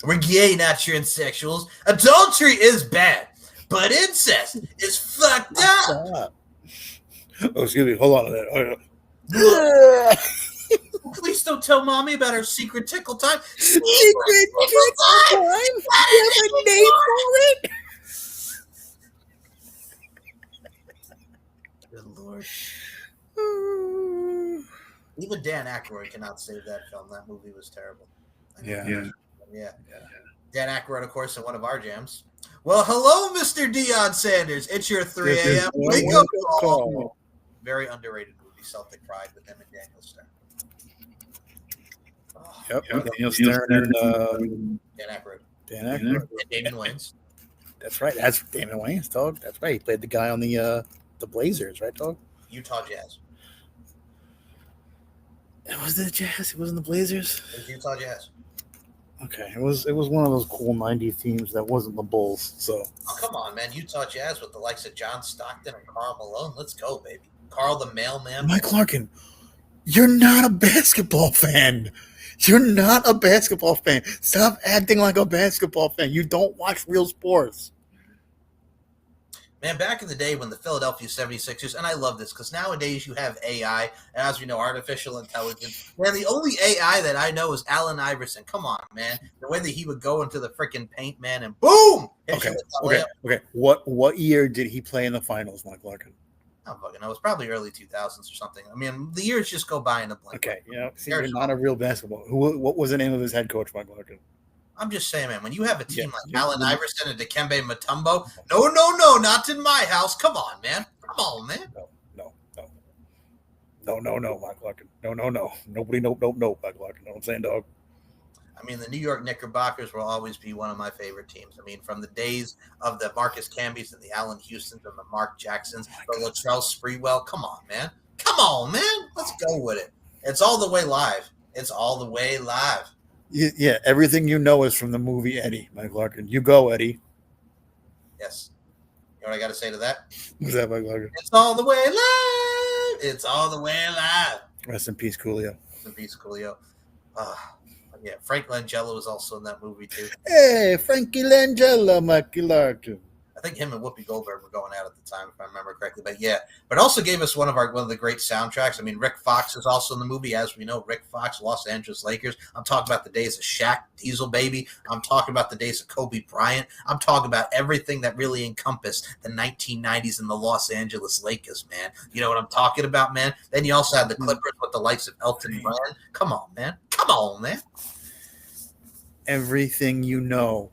We're gay, not transsexuals. Adultery is bad. But incest is fucked up. Oh, excuse me. Hold on a minute. Please don't tell mommy about her secret tickle time. Secret tickle time? You have a name for it? Good Lord. Even Dan Aykroyd cannot save that film. That movie was terrible. Yeah. Dan Aykroyd, of course, in one of our jams. Well, hello, Mr. Deion Sanders. It's your 3 a.m. wake-up call. Very underrated movie, Celtic Pride, with him and Daniel Stern. Yep. Daniel Stern and Dan Aykroyd. And Damon Wayans. That's right. That's Damon Wayans, dog. That's right. He played the guy on the Blazers, right, dog? Utah Jazz. It was the Jazz. It wasn't the Blazers. It was Utah Jazz. Okay, it was one of those cool '90s teams that wasn't the Bulls. So, oh, come on, man, Utah Jazz with the likes of John Stockton and Karl Malone. Let's go, baby. Carl the Mailman. Mike Larkin, you're not a basketball fan. You're not a basketball fan. Stop acting like a basketball fan. You don't watch real sports. Man, back in the day when the Philadelphia 76ers, and I love this because nowadays you have AI, and as we know, artificial intelligence. Man, the only AI that I know is Allen Iverson. Come on, man. The way that he would go into the freaking paint, man, and boom! Okay. What year did he play in the finals, Mike Larkin? I don't fucking know. It was probably early 2000s or something. I mean, the years just go by in a blink. Okay, see, you're not a real basketball. What was the name of his head coach, Mike Larkin? I'm just saying, man, when you have a team like Allen Iverson and Dikembe Mutombo, no, not in my house. Come on, man. Come on, man. No, Mike Larkin. No. Nobody, nope, Mike Larkin. Know what I'm saying, dog? I mean, the New York Knickerbockers will always be one of my favorite teams. I mean, from the days of the Marcus Camby's and the Allen Houstons and the Mark Jacksons, the Latrell Sprewell. Come on, man. Let's go with it. It's all the way live. Yeah, everything you know is from the movie Eddie, Mike Larkin. You go, Eddie. Yes. You know what I got to say to that? What's that, Mike Larkin? It's all the way live. Rest in peace, Coolio. Yeah, Frank Langella was also in that movie too. Hey, Frankie Langella, Mikey Larkin. I think him and Whoopi Goldberg were going out at the time, if I remember correctly. But yeah, but also gave us one of the great soundtracks. I mean, Rick Fox is also in the movie, as we know. Rick Fox, Los Angeles Lakers. I'm talking about the days of Shaq, Diesel Baby. I'm talking about the days of Kobe Bryant. I'm talking about everything that really encompassed the 1990s and the Los Angeles Lakers, man. You know what I'm talking about, man? Then you also had the Clippers with the likes of Elton Brand. Come on, man. Come on, man. Everything you know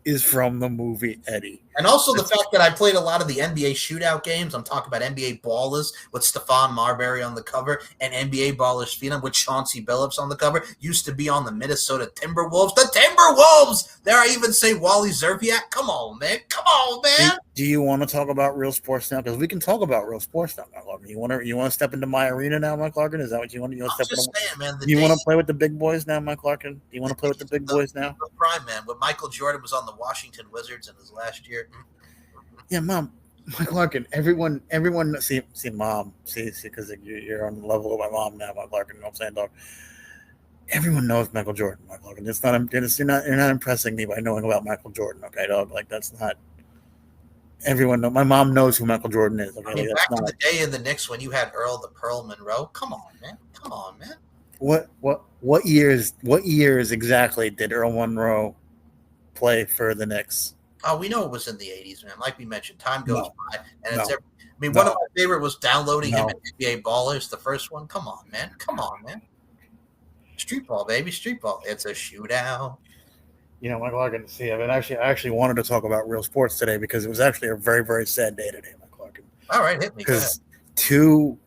is from the movie Eddie. And also the fact that I played a lot of the NBA shootout games. I'm talking about NBA Ballers with Stephon Marbury on the cover and NBA Ballers Phenom with Chauncey Billups on the cover. Used to be on the Minnesota Timberwolves. The Timberwolves! There I even say Wally Zerbiak. Come on, man. Come on, man. Do you want to talk about real sports now? Because we can talk about real sports now, Mike Larkin. You want to step into my arena now, Mike Larkin? Is that what you want? You want to step into? Saying, man, you want to play with the big boys now, Mike Larkin? Do you want to play with the big boys now? The prime, man. When Michael Jordan was on the Washington Wizards in his last year. Yeah, Mom, Mike Larkin. Everyone, see, Mom, see, because you're on the level of my mom now, Mike Larkin. You know what I'm saying, dog? Everyone knows Michael Jordan, Mike Larkin. You're not impressing me by knowing about Michael Jordan, okay, dog? Like that's not. Everyone knows. My mom knows who Michael Jordan is. Okay? I mean, back in the day in the Knicks when you had Earl the Pearl Monroe. Come on, man. Come on, man. What years exactly did Earl Monroe play for the Knicks? Oh, we know it was in the 80s, man. Like we mentioned, time goes by, and it's. One of my favorite was downloading him at NBA Ballers. The first one. Come on, man. Come on, man. Street ball, baby. Street ball. It's a shootout. You know, Mike Larkin, see, I actually wanted to talk about real sports today because it was actually a very, very sad day today, Mike Larkin. All right, hit me. Because two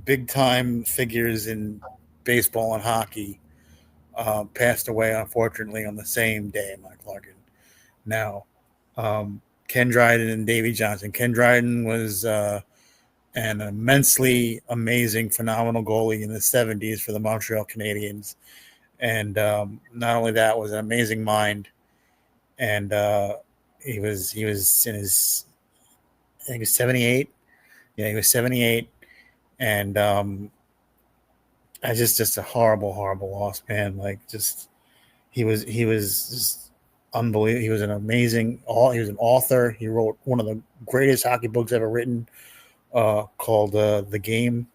big-time figures in baseball and hockey passed away, unfortunately, on the same day, Mike Larkin. Now, Ken Dryden and Davey Johnson. Ken Dryden was an immensely amazing, phenomenal goalie in the 70s for the Montreal Canadiens. And not only that, was an amazing mind. And he was in his, I think he was 78. Yeah, he was 78. And I just a horrible loss, man. Like he was just unbelievable. He was an author. He wrote one of the greatest hockey books ever written, called The Game.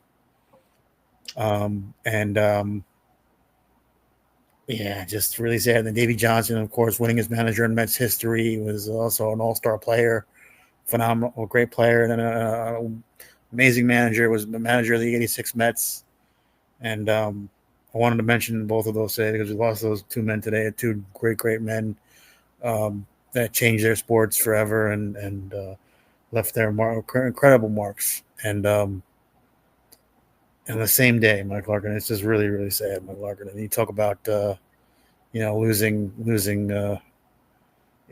Yeah, just really sad. And then Davey Johnson, of course, winning as manager in Mets history. He was also an all-star player, phenomenal, great player, and an amazing manager. Was the manager of the '86 Mets. And I wanted to mention both of those today because we lost those two men today, two great men that changed their sports forever and left their incredible marks. And the same day, Mike Larkin, it's just really, really sad, Mike Larkin. And you talk about, losing.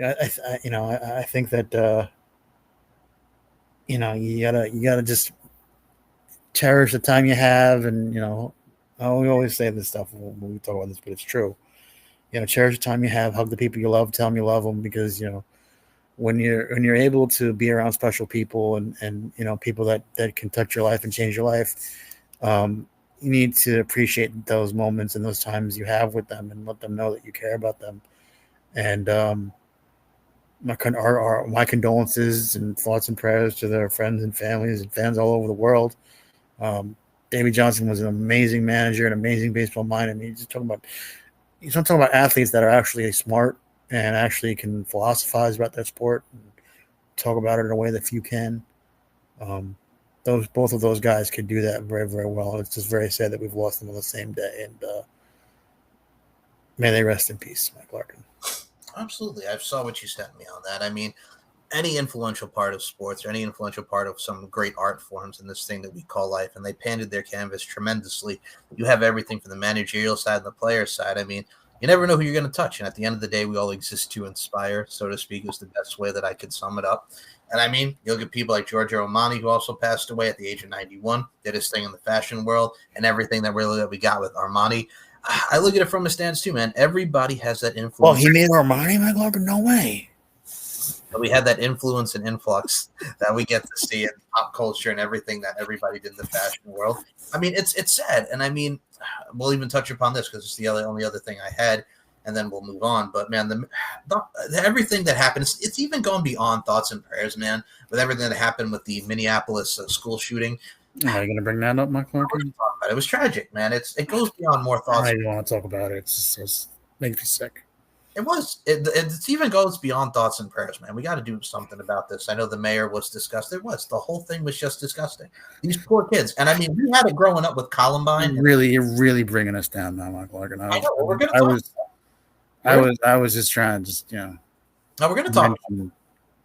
I think that, you gotta just cherish the time you have. And, I always say this stuff when we talk about this, but it's true. Cherish the time you have, hug the people you love, tell them you love them, because, when you're able to be around special people and people that can touch your life and change your life, you need to appreciate those moments and those times you have with them and let them know that you care about them. And my condolences and thoughts and prayers to their friends and families and fans all over the world. Davey Johnson was an amazing manager, an amazing baseball mind. I mean, he's talking about athletes that are actually smart and actually can philosophize about their sport and talk about it in a way that few can. Both of those guys could do that very, very well. It's just very sad that we've lost them on the same day. And may they rest in peace, Mike Larkin. Absolutely. I saw what you sent me on that. I mean, any influential part of sports or any influential part of some great art forms in this thing that we call life, and they painted their canvas tremendously. You have everything from the managerial side and the player side. I mean, you never know who you're going to touch. And at the end of the day, we all exist to inspire, so to speak, is the best way that I could sum it up. And I mean, you look at people like Giorgio Armani, who also passed away at the age of 91, did his thing in the fashion world, and everything that we got with Armani. I look at it from a stance too, man. Everybody has that influence. Well, he made Armani, Mike Larkin? No way. We had that influence and influx that we get to see in pop culture and everything that everybody did in the fashion world. I mean, it's sad. And I mean, we'll even touch upon this because it's the only other thing I had, and then we'll move on. But man, the everything that happened, it's even gone beyond thoughts and prayers, man. With everything that happened with the Minneapolis school shooting. Are you going to bring that up, Mike Larkin? It was tragic, man. It goes beyond more thoughts. I don't want to talk about it. It's makes me sick. It even goes beyond thoughts and prayers, man. We got to do something about this. I know the mayor was disgusted. The whole thing was just disgusting. These poor kids, and I mean, we had it growing up with Columbine. You're really bringing us down now, Mike Larkin. I know. We're gonna talk. I was just trying to No, we're gonna talk.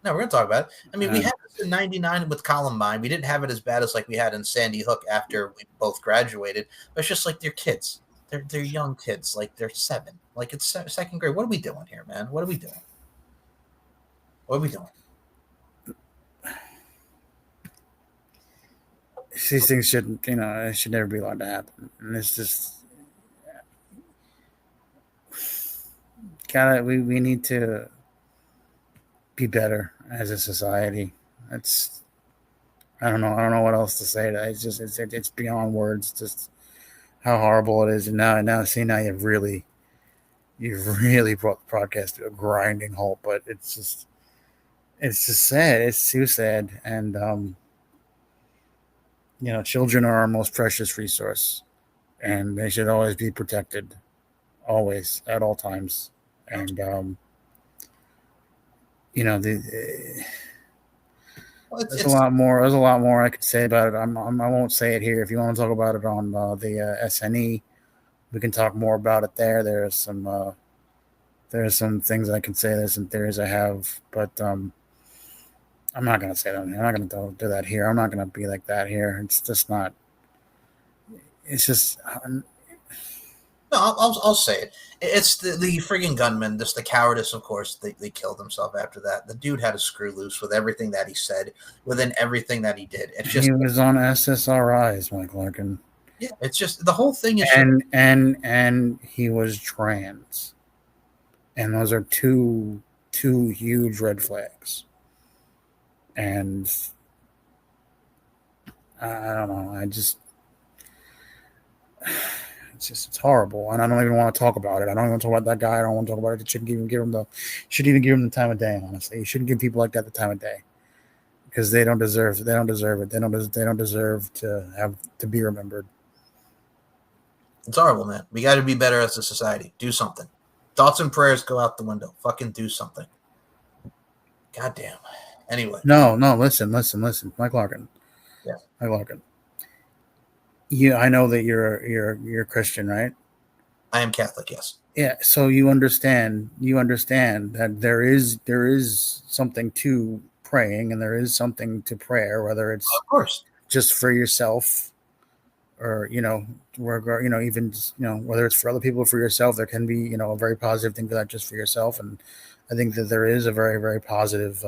No, we're gonna talk about it. I mean, we had this in '99 with Columbine. We didn't have it as bad as like we had in Sandy Hook after we both graduated. But it's just like they're kids. They're young kids. Like they're 7. Like it's second grade. What are we doing here, man? What are we doing? These things shouldn't, it should never be allowed to happen. And it's just, we need to be better as a society. I don't know what else to say. It's beyond words. Just how horrible it is. And now you've really brought the broadcast to a grinding halt. But it's just sad. It's too sad. And children are our most precious resource, and they should always be protected, always at all times. And there's a lot more I could say about it. I won't say it here. If you want to talk about it on the SNE, we can talk more about it there. There's some things I can say. There's some theories I have, but I'm not going to say that. I'm not going to do that here. I'm not going to be like that here. It's just not. It's just. No, I'll say it. It's the friggin' gunman, just the cowardice, of course. They killed himself after that. The dude had a screw loose with everything that he said, within everything that he did. It's just, he was on SSRIs, Mike Larkin. Yeah, it's just the whole thing is. And he was trans, and those are two huge red flags. And I don't know. It's horrible, and I don't even want to talk about it. I don't even want to talk about that guy. I don't want to talk about it. It shouldn't even give him the time of day. Honestly, you shouldn't give people like that the time of day, because they don't deserve it. They don't deserve to be remembered. It's horrible, man. We got to be better as a society. Do something. Thoughts and prayers go out the window. Fucking do something. Goddamn. Anyway. No. Listen, Mike Larkin. Yeah. Mike Larkin. I know that you're Christian, right? I am Catholic, yes. Yeah, so you understand that there is something to praying, and there is something to prayer, whether it's of course just for yourself, or even just, whether it's for other people or for yourself. There can be a very positive thing for that, just for yourself. And I think that there is a very, very positive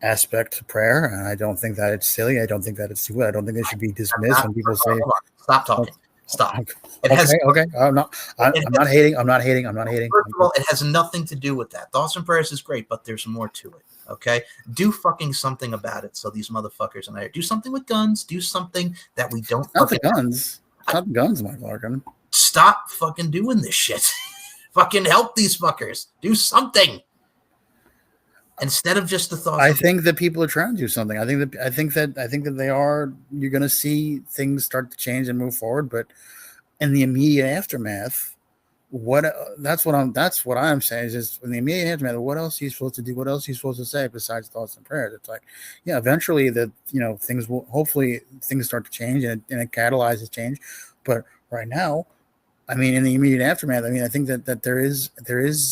aspect to prayer, and I don't think that it's silly. I don't think that it's stupid. I don't think it should be dismissed when people say, "Stop talking." Stop. Okay. I'm not hating. I'm not hating. First of all, it has nothing to do with that. Thoughts and prayers is great, but there's more to it. Okay, do fucking something about it. So these motherfuckers and I do something with guns. Do something that we don't. Not the guns. Not the guns, Mike Larkin. Stop fucking doing this shit. Fucking help these fuckers. Do something. Instead of just the thought. I think that people are trying to do something. I think that they are. You're going to see things start to change and move forward, but in the immediate aftermath, that's what I'm saying is just in the immediate aftermath. What else are you supposed to do? What else are you supposed to say besides thoughts and prayers? It's like, yeah, eventually things will. Hopefully, things start to change and it catalyzes change. But right now, I mean, in the immediate aftermath, I mean, I think that there is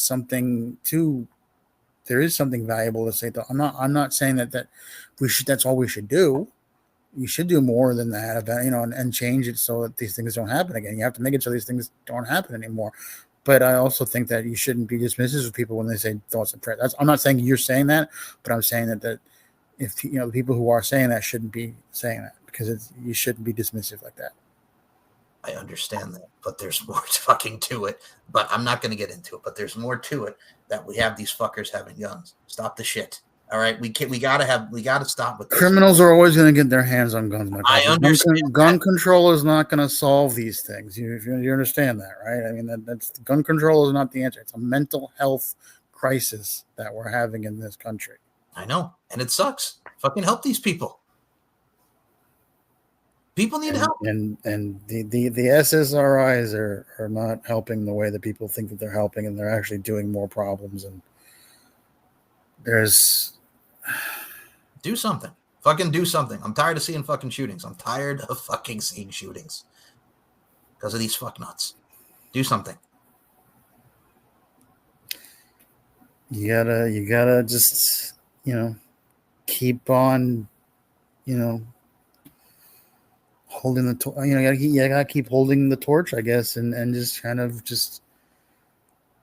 something to. There is something valuable to say. I'm not saying that we should. That's all we should do. You should do more than that, and change it so that these things don't happen again. You have to make it so these things don't happen anymore. But I also think that you shouldn't be dismissive of people when they say thoughts and prayers. I'm not saying you're saying that, but I'm saying that if the people who are saying that shouldn't be saying that, because you shouldn't be dismissive like that. I understand that, but there's more fucking to it. But I'm not going to get into it. But there's more to it that we have these fuckers having guns. Stop the shit. All right, we gotta stop with this. Criminals are always going to get their hands on guns. I understand. Gun control is not going to solve these things. You understand that, right? I mean, that's gun control is not the answer. It's a mental health crisis that we're having in this country. I know, and it sucks. Fucking help these people. People need help. And the SSRIs are not helping the way that people think that they're helping, and they're actually doing more problems. And there's do something. Fucking do something. I'm tired of seeing fucking shootings. I'm tired of fucking seeing shootings because of these fucknuts. Do something. You gotta just keep on holding the you gotta keep holding the torch, I guess, and just kind of just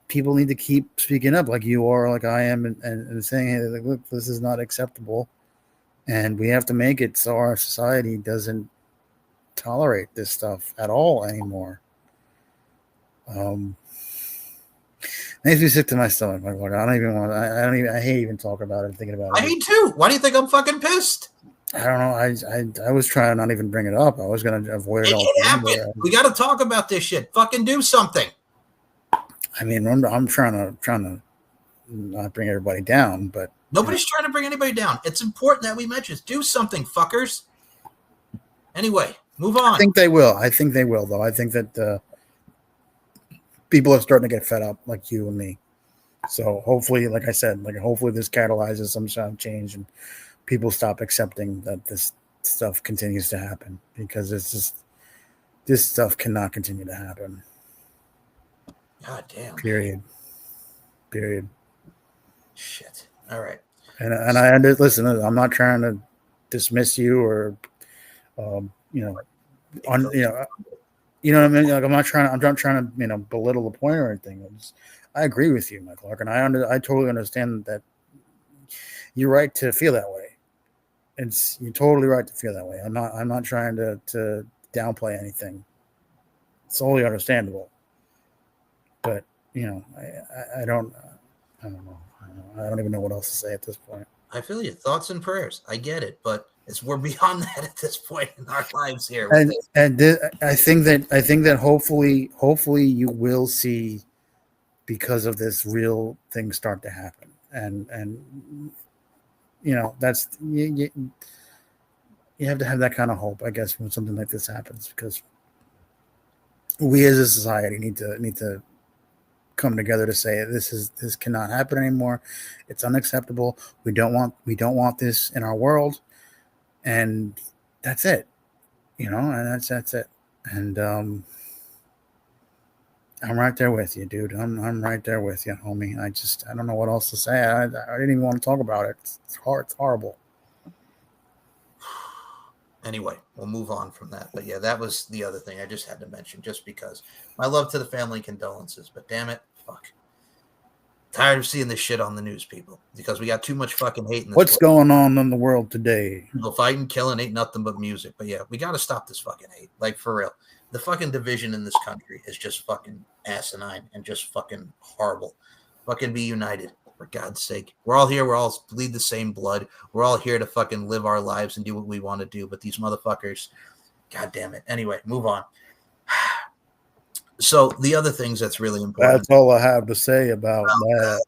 people need to keep speaking up like you are, like I am, and saying, hey, like, look, this is not acceptable, and we have to make it so our society doesn't tolerate this stuff at all anymore. Makes me sick to my stomach. I don't even want. I hate even talking about it. Thinking about it. I hate too. Why do you think I'm fucking pissed? I don't know. I was trying to not even bring it up. I was going to avoid it all. It happened. We got to talk about this shit. Fucking do something. I mean, I'm trying to not bring everybody down, but nobody's trying to bring anybody down. It's important that we mention it. Do something, fuckers. Anyway, move on. I think they will, though. I think that people are starting to get fed up, like you and me. So hopefully, like I said, hopefully this catalyzes some sort of change and people stop accepting that this stuff continues to happen, because it's just, this stuff cannot continue to happen. God damn. Period. Shit. All right. And I listen. I'm not trying to dismiss you or, you know what I mean. Like I'm not trying to belittle the point or anything. I agree with you, Mike Larkin. I totally understand that you're right to feel that way. You're totally right to feel that way. I'm not trying to downplay anything. It's totally understandable. But I don't know. I don't even know what else to say at this point. I feel you. Thoughts and prayers. I get it, but we're beyond that at this point in our lives here. I think that hopefully you will see, because of this, real things start to happen, and that's you have to have that kind of hope, I guess, when something like this happens, because we as a society need to come together to say this cannot happen anymore. It's unacceptable. We don't want this in our world, and that's it. And that's it. And I'm right there with you, dude. I'm right there with you, homie. I don't know what else to say. I didn't even want to talk about it. It's hard. It's horrible. Anyway, we'll move on from that. But yeah, that was the other thing I just had to mention, just because. My love to the family, condolences. But damn it, fuck. Tired of seeing this shit on the news, people, because we got too much fucking hate in this What's going on in the world today? People fighting, killing, ain't nothing but music. But yeah, we got to stop this fucking hate. Like, for real. The fucking division in this country is just fucking asinine and just fucking horrible. Fucking be united, for God's sake. We're all here. We're all bleed the same blood. We're all here to fucking live our lives and do what we want to do. But these motherfuckers, God damn it. Anyway, move on. So the other things that's really important. That's all I have to say about that.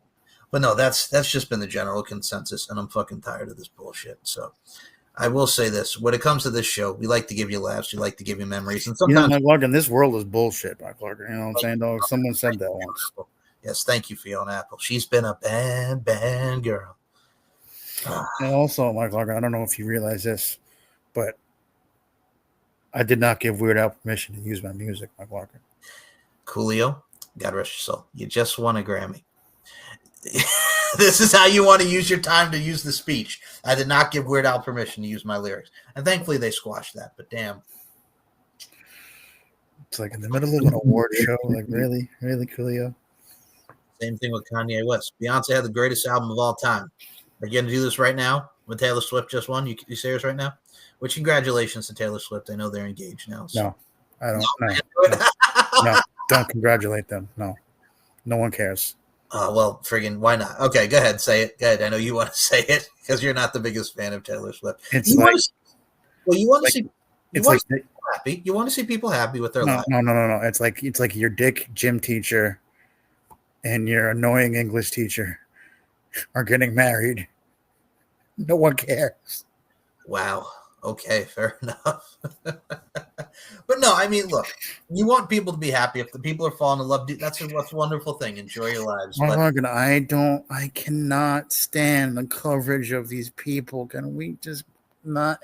But no, that's just been the general consensus, and I'm fucking tired of this bullshit. So I will say this: when it comes to this show, we like to give you laughs, we like to give you memories, and sometimes, Mike Larkin, this world is bullshit, Mike Larkin. You know what I'm saying, dog? Someone said that once. Yes, thank you, Fiona Apple. She's been a bad girl. And also, Mike Larkin, I don't know if you realize this, but I did not give Weird Al permission to use my music, Mike Larkin. Coolio, God rest your soul. You just won a Grammy. This is how you want to use your time to use the speech. I did not give Weird Al permission to use my lyrics. And thankfully they squashed that, but damn. It's like in the middle of an award show. Like, really? Really, Coolio? Same thing with Kanye West. Beyonce had the greatest album of all time. Are you going to do this right now when Taylor Swift just won? You serious right now? Which, congratulations to Taylor Swift. I know they're engaged now. So. No, I don't. No, don't congratulate them. No one cares. Well, friggin' why not? Okay, go ahead, say it. Go ahead. I know you want to say it because you're not the biggest fan of Taylor Swift. It's You like want to, well, you want to like see, you it's want like to see people happy. You want to see people happy with their no, life. no, no, no, no. It's like your dick gym teacher and your annoying English teacher are getting married. No one cares. Wow. Okay, fair enough. But no, I mean, look, you want people to be happy. If the people are falling in love, that's a wonderful thing. Enjoy your lives. Mark But Logan, I cannot stand the coverage of these people. Can we just not?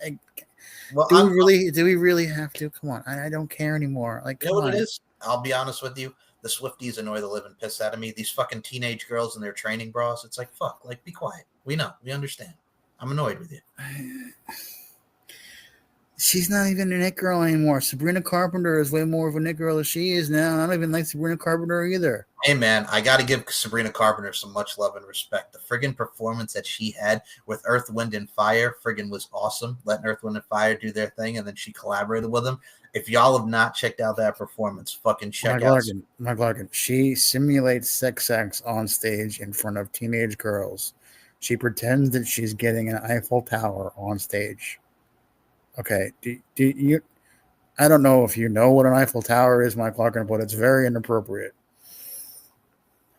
well, Do we really have to? Come on, I don't care anymore. Like, you know come what it on. is? I'll be honest with you. The Swifties annoy the living piss out of me. These fucking teenage girls in their training bras. It's like, fuck, like, be quiet. We know. We understand. I'm annoyed with you. She's not even an it girl anymore. Sabrina Carpenter is way more of an it girl than she is now. I don't even like Sabrina Carpenter either. Hey, man, I got to give Sabrina Carpenter some much love and respect. The friggin' performance that she had with Earth, Wind, and Fire friggin' was awesome. Letting Earth, Wind, and Fire do their thing, and then she collaborated with them. If y'all have not checked out that performance, fucking check out. Mike Larkin. She simulates sex acts on stage in front of teenage girls. She pretends that she's getting an Eiffel Tower on stage. Okay, do you? I don't know if you know what an Eiffel Tower is, Mike Larkin, but it's very inappropriate.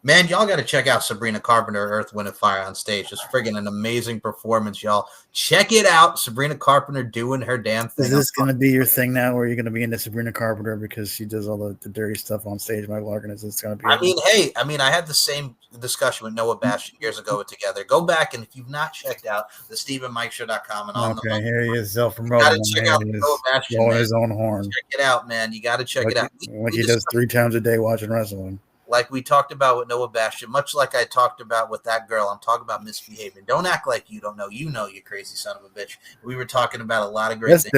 Man, y'all got to check out Sabrina Carpenter, Earth, Wind, and Fire on stage. Just friggin' an amazing performance, y'all. Check it out. Sabrina Carpenter doing her damn thing. Is this going to be your thing now where you're going to be into Sabrina Carpenter because she does all the dirty stuff on stage, Mike Larkin? Is this going to be? I had the same discussion with Noah Bastian years ago together. Go back, and if you've not checked out the StephenMikeShow.com and on okay, here he is self-promoting. You got to check out Noah Bastian. Blowing his own horn. Check it out, man. You got to check it out. Like he does 3 times a day watching wrestling. Like we talked about with Noah Bastian, much like I talked about with that girl, I'm talking about misbehaving. Don't act like you don't know. You know, you crazy son of a bitch. We were talking about a lot of great things.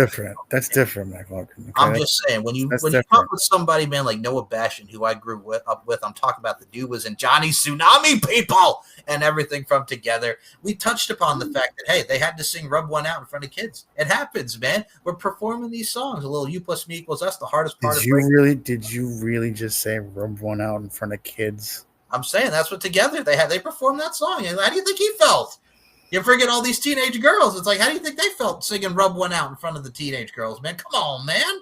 That's different, Mike Larkin. Okay? I'm just saying, when you talk with somebody, man, like Noah Bastian, who I grew up with, I'm talking about the dude was in Johnny Tsunami, people, and everything from Together. We touched upon the fact that, hey, they had to sing Rub One Out in front of kids. It happens, man. We're performing these songs. A little You Plus Me Equals Us, the hardest part. Did you really just say Rub One Out in front of kids? I'm saying that's what Together they performed that song. And how do you think he felt? You forget all these teenage girls. It's like, how do you think they felt singing Rub One Out in front of the teenage girls, man? Come on, man.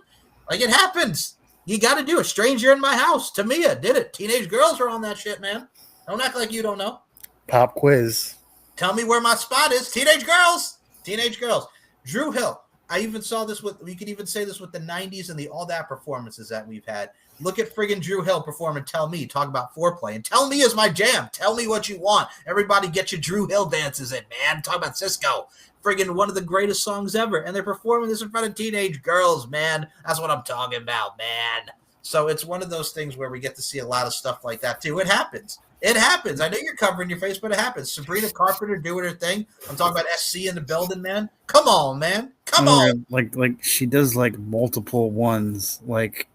Like, it happens. You got to do it. Stranger in My House. Tamia did it. Teenage girls are on that shit, man. Don't act like you don't know. Pop quiz. Tell me where my spot is. Teenage girls. Teenage girls. Drew Hill. I even saw this you could even say this with the 90s and the all that performances that we've had. Look at friggin' Drew Hill perform and Tell Me. Talk about foreplay. And Tell Me is my jam. Tell me what you want. Everybody get your Drew Hill dances in, man. Talk about Cisco. Friggin' one of the greatest songs ever. And they're performing this in front of teenage girls, man. That's what I'm talking about, man. So it's one of those things where we get to see a lot of stuff like that, too. It happens. It happens. I know you're covering your face, but it happens. Sabrina Carpenter doing her thing. I'm talking about SC in the building, man. Come on, man. Come on. Like she does like multiple ones, like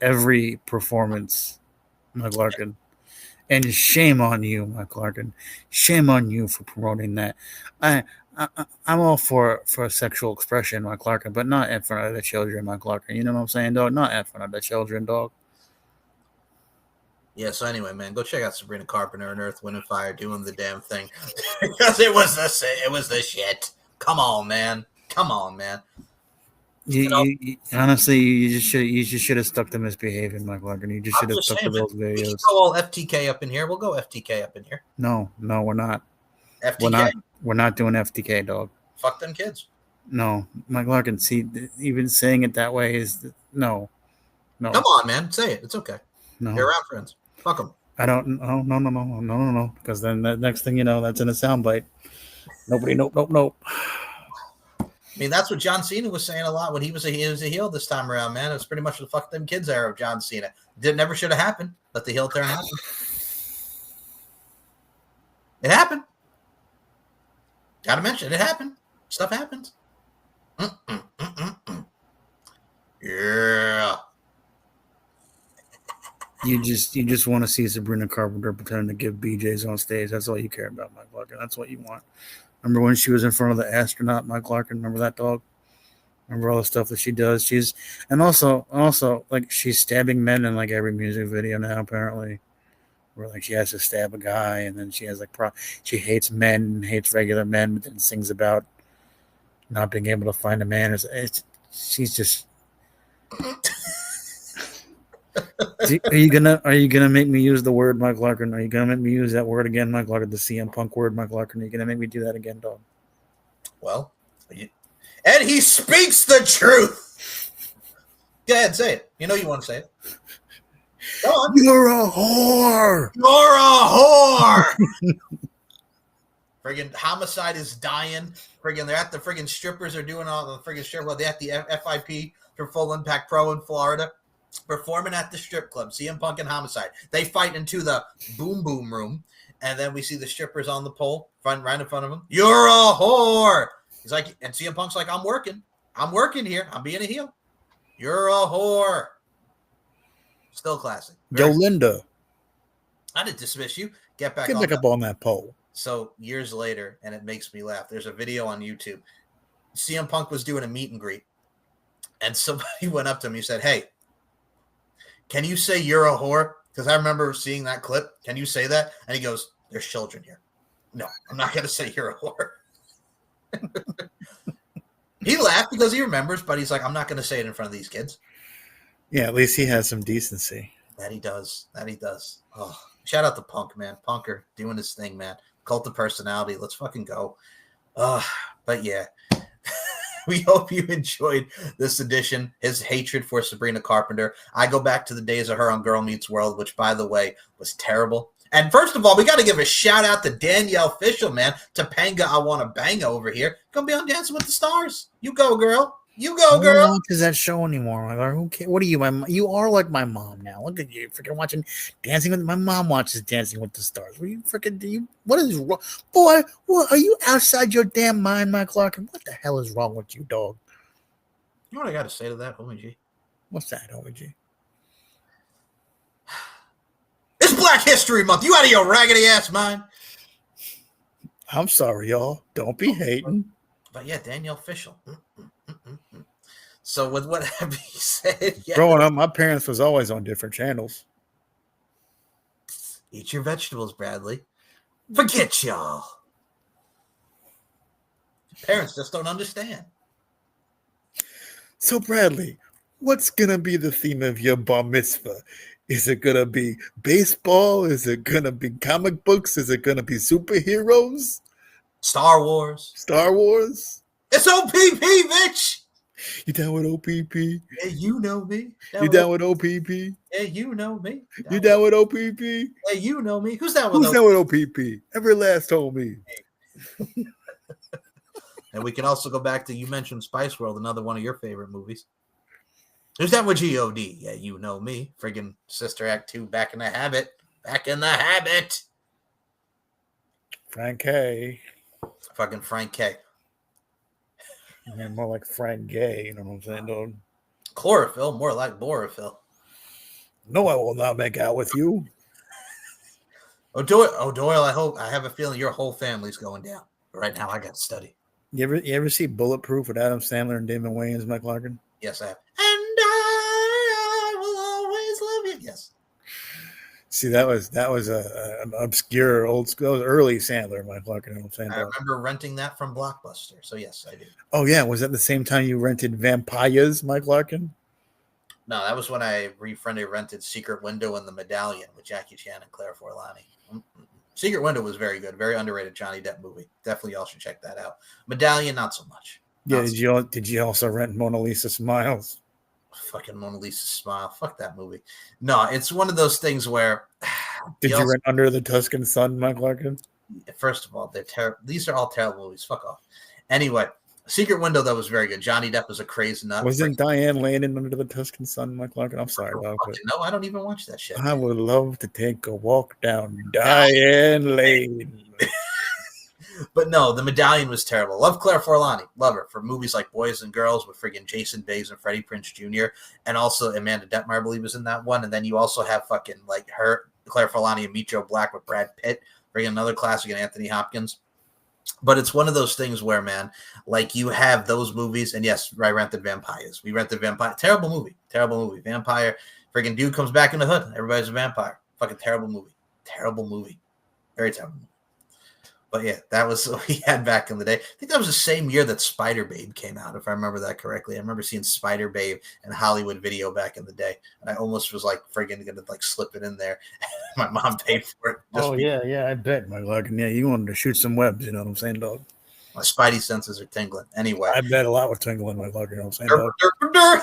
every performance, Mike Larkin. And shame on you, Mike Larkin. Shame on you for promoting that. I'm all for sexual expression, Mike Larkin, but not in front of the children, Mike Larkin. You know what I'm saying, dog? Not in front of the children, dog. Yeah, so anyway, man, go check out Sabrina Carpenter and Earth, Wind, and Fire doing the damn thing. Because it was the shit. Come on, man. Come on, man. Honestly, you just should have stuck to misbehaving, Mike Larkin. You just should have stuck to those videos. We can go all FTK up in here. We'll go FTK up in here. No, we're not. FTK? We're not doing FTK, dog. Fuck them kids. No, Mike Larkin, see, even saying it that way is no. Come on, man. Say it. It's okay. No. You're around friends. Fuck them. I don't. No. Because then the next thing you know, that's in a soundbite. Nobody. Nope. I mean, that's what John Cena was saying a lot when he was a heel this time around, man. It was pretty much the fuck them kids era of John Cena. Never should have happened. Let the heel turn happen. It happened. Gotta mention it happened. Stuff happens. Yeah. You just want to see Sabrina Carpenter pretend to give BJs on stage. That's all you care about, Mike Larkin. That's what you want. Remember when she was in front of the astronaut, Mike Larkin? Remember that, dog? Remember all the stuff that she does? Also like she's stabbing men in like every music video now, apparently. where like she has to stab a guy, and then she has like she hates men and hates regular men, but then sings about not being able to find a man. She's just. Are you gonna make me use the word, Mike Larkin? Are you gonna make me use that word again, Mike Larkin? The CM Punk word, Mike Larkin? Are you gonna make me do that again, dog? Well, and he speaks the truth. Go ahead, say it. You know you want to say it. Go on. You're a whore. You're a whore. Friggin' Homicide is dying. Friggin' they're at the friggin' strippers are doing all the friggin' strip club. They're at the FIP for Full Impact Pro in Florida, performing at the strip club. CM Punk and Homicide. They fight into the boom boom room, and then we see the strippers on the pole, right in front of him. You're a whore. He's like, and CM Punk's like, I'm working here. I'm being a heel. You're a whore. Still classic. Yo, Linda. I didn't dismiss you. Get back up on that pole. So years later, and it makes me laugh, there's a video on YouTube. CM Punk was doing a meet and greet, and somebody went up to him. He said, hey, can you say you're a whore? Because I remember seeing that clip. Can you say that? And he goes, there's children here. No, I'm not going to say you're a whore. He laughed because he remembers, but he's like, I'm not going to say it in front of these kids. Yeah, at least he has some decency. That he does. Oh, shout out to Punk, man. Punker doing his thing, man. Cult of personality. Let's fucking go. But yeah, we hope you enjoyed this edition. His hatred for Sabrina Carpenter. I go back to the days of her on Girl Meets World, which, by the way, was terrible. And first of all, we got to give a shout out to Danielle Fishel, man. Topanga, I want to bang over here. Gonna be on Dancing with the Stars. You go, girl. You go, girl. I don't watch that show anymore. Like, who cares? What are you? You are like my mom now. Look at you, freaking watching Dancing with. My mom watches Dancing with the Stars. What are you freaking? Do you? What is wrong, boy? What are you outside your damn mind, Mike Larkin? What the hell is wrong with you, dog? You know what I got to say to that, OG? What's that, OG? It's Black History Month. You out of your raggedy ass mind? I'm sorry, y'all. Don't be hating. But yeah, Danielle Fishel. So with what have you said? Yeah. Growing up, my parents was always on different channels. Eat your vegetables, Bradley. Forget y'all. Parents just don't understand. So Bradley, what's gonna be the theme of your bar mitzvah? Is it gonna be baseball? Is it gonna be comic books? Is it gonna be superheroes? Star Wars. It's OPP, bitch. You down with OPP? Yeah, you know me. You down with OPP? Yeah, you know me. You down with OPP? Yeah, you know me. Who's down with OPP? Every last told me. And we can also go back to, you mentioned Spice World, another one of your favorite movies. Who's down with G.O.D.? Yeah, you know me. Friggin' Sister Act 2, Back in the Habit. Frank K. Fucking Frank K. Man, more like Frank Gay, you know what I'm saying, dog? Chlorophyll, more like Borophyll. No, I will not make out with you. Doyle, I have a feeling your whole family's going down. Right now, I got to study. You ever see Bulletproof with Adam Sandler and Damon Wayans, Mike Larkin? Yes, I have. And I will always love you. Yes. See, that was an obscure old school, early Sandler, Mike Larkin. I remember renting that from Blockbuster. So yes, I did. Oh yeah, was that the same time you rented Vampires, Mike Larkin? No, that was when I rented Secret Window and The Medallion with Jackie Chan and Claire Forlani. Secret Window was very good, very underrated Johnny Depp movie. Definitely, y'all should check that out. Medallion, not so much. Yeah, did you also rent Mona Lisa Smiles? Fucking Mona Lisa Smile. Fuck that movie. No, it's one of those things where. Did you rent Under the Tuscan Sun, Mike Larkin? First of all, they're terrible. These are all terrible movies. Fuck off. Anyway, Secret Window, that was very good. Johnny Depp was a crazy nut. Wasn't Diane Lane in Under the Tuscan Sun, Mike Larkin? I'm sorry, dog. No, I don't even watch that shit. I would love to take a walk down Diane Lane. But no, The Medallion was terrible. Love Claire Forlani. Love her for movies like Boys and Girls with friggin' Jason Bays and Freddie Prinze Jr. And also Amanda Detmer, I believe, was in that one. And then you also have fucking like her, Claire Forlani, and Meet Joe Black with Brad Pitt. Friggin' another classic, and Anthony Hopkins. But it's one of those things where, man, like you have those movies. And yes, I rented Vampires. We rented Vampire. Terrible movie. Vampire. Friggin' dude comes back in the hood. Everybody's a vampire. Fucking terrible movie. Terrible movie. Very terrible. But yeah, that was what we had back in the day. I think that was the same year that Spider Babe came out, if I remember that correctly. I remember seeing Spider Babe in Hollywood Video back in the day, and I almost was like friggin' gonna like slip it in there. My mom paid for it. Yeah, I bet, my Larkin. Yeah, you wanted to shoot some webs, you know what I'm saying, dog? My spidey senses are tingling. Anyway, I bet a lot was tingling, my Larkin. You know what I'm saying, dog?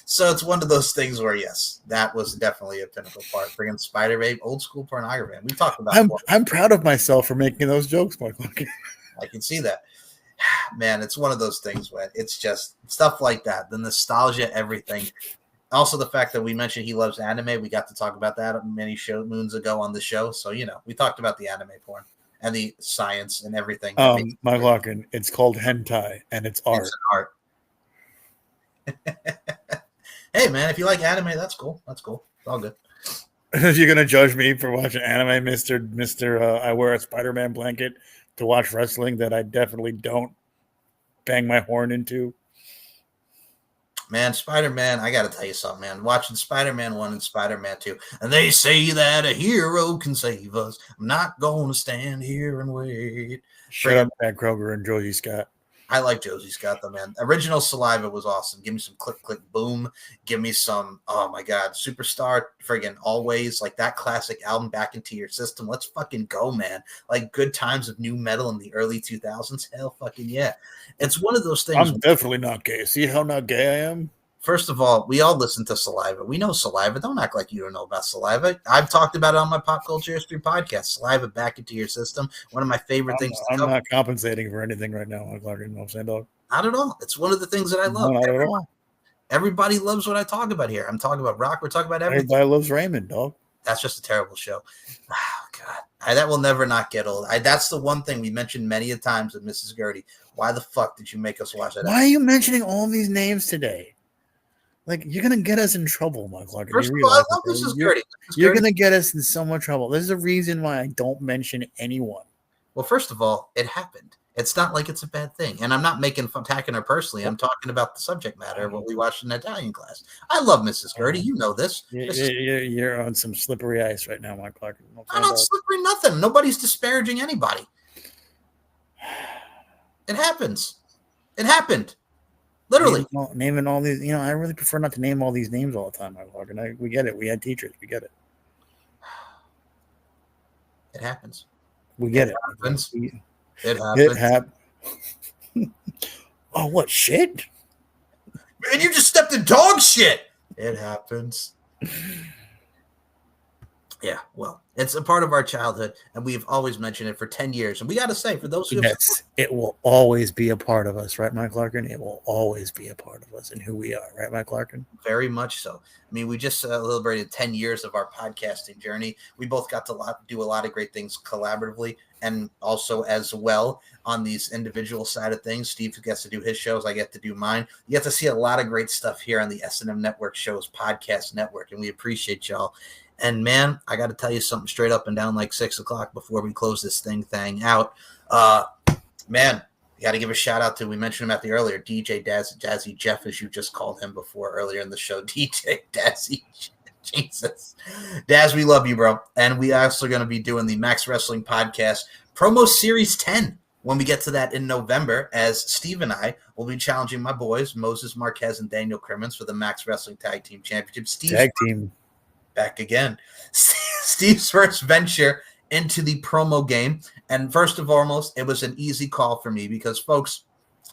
So it's one of those things where, yes, that was definitely a pinnacle part. Friggin' Spider Babe, old school pornography. We talked about. I'm proud of myself for making those jokes, my Larkin. I can see that. Man, it's one of those things where it's just stuff like that. The nostalgia, everything. Also, the fact that we mentioned he loves anime. We got to talk about that many moons ago on the show. So, we talked about the anime porn and the science and everything. My Larkin, it's called hentai, and it's art. It's an art. Hey, man, if you like anime, that's cool. That's cool. It's all good. You're going to judge me for watching anime, Mr. I wear a Spider-Man blanket to watch wrestling that I definitely don't bang my horn into. Man, Spider-Man, I got to tell you something, man. Watching Spider-Man 1 and Spider-Man 2, and they say that a hero can save us. I'm not going to stand here and wait. Shut up, Matt Kroger and Josie Scott. I like Josie Scott, though, man. Original Saliva was awesome. Give me some Click, Click, Boom. Give me some, oh, my God, Superstar, friggin' Always, like that classic album back into your system. Let's fucking go, man. Like good times of new metal in the early 2000s. Hell fucking yeah. It's one of those things. I'm definitely not gay. See how not gay I am? First of all, we all listen to Saliva. We know Saliva. Don't act like you don't know about Saliva. I've talked about it on my Pop Culture History podcast. Saliva back into your system. One of my favorite things. I'm not compensating for anything right now. You know what I'm saying, dog? Not at all. It's one of the things that I love. No, not at all. Everybody loves what I talk about here. I'm talking about rock. We're talking about everything. Everybody loves Raymond, dog. That's just a terrible show. Oh, God. That will never not get old. That's the one thing we mentioned many a times with Mrs. Gertie. Why the fuck did you make us watch that? Why are you mentioning all these names today? Like, you're going to get us in trouble, Mike Larkin. First of all, I love Mrs. Gertie. You're going to get us in so much trouble. There's a reason why I don't mention anyone. Well, first of all, it happened. It's not like it's a bad thing. And I'm not attacking her personally. I'm talking about the subject matter of what we watched in Italian class. I love Mrs. Gertie. You know this. You're on some slippery ice right now, Mike Larkin. I'm not slippery nothing. Nobody's disparaging anybody. It happens. It happened. Literally. Naming all these, I really prefer not to name all these names all the time, Mike Larkin. We get it. We had teachers. We get it. It happens. We get it. Happens. It happens. Oh, what shit? Man, you just stepped in dog shit. It happens. Yeah, well, it's a part of our childhood, and we've always mentioned it for 10 years. And we got to say, for those who it will always be a part of us, right, Mike Larkin? It will always be a part of us and who we are, right, Mike Larkin? Very much so. I mean, we just celebrated 10 years of our podcasting journey. We both got to do a lot of great things collaboratively and also as well on these individual side of things. Steve gets to do his shows. I get to do mine. You get to see a lot of great stuff here on the S&M Network Shows podcast network, and we appreciate y'all. And man, I got to tell you something straight up and down like 6 o'clock before we close this thing out. Man, you got to give a shout out to, we mentioned him at the earlier, DJ Dazzy Jeff, as you just called him before earlier in the show. DJ Dazzy, Jesus. Daz, we love you, bro. And we also going to be doing the Max Wrestling Podcast Promo Series 10 when we get to that in November, as Steve and I will be challenging my boys, Moses Marquez and Daniel Crimmins, for the Max Wrestling Tag Team Championship. Tag team. Back again. Steve's first venture into the promo game. And first and foremost, it was an easy call for me because, folks,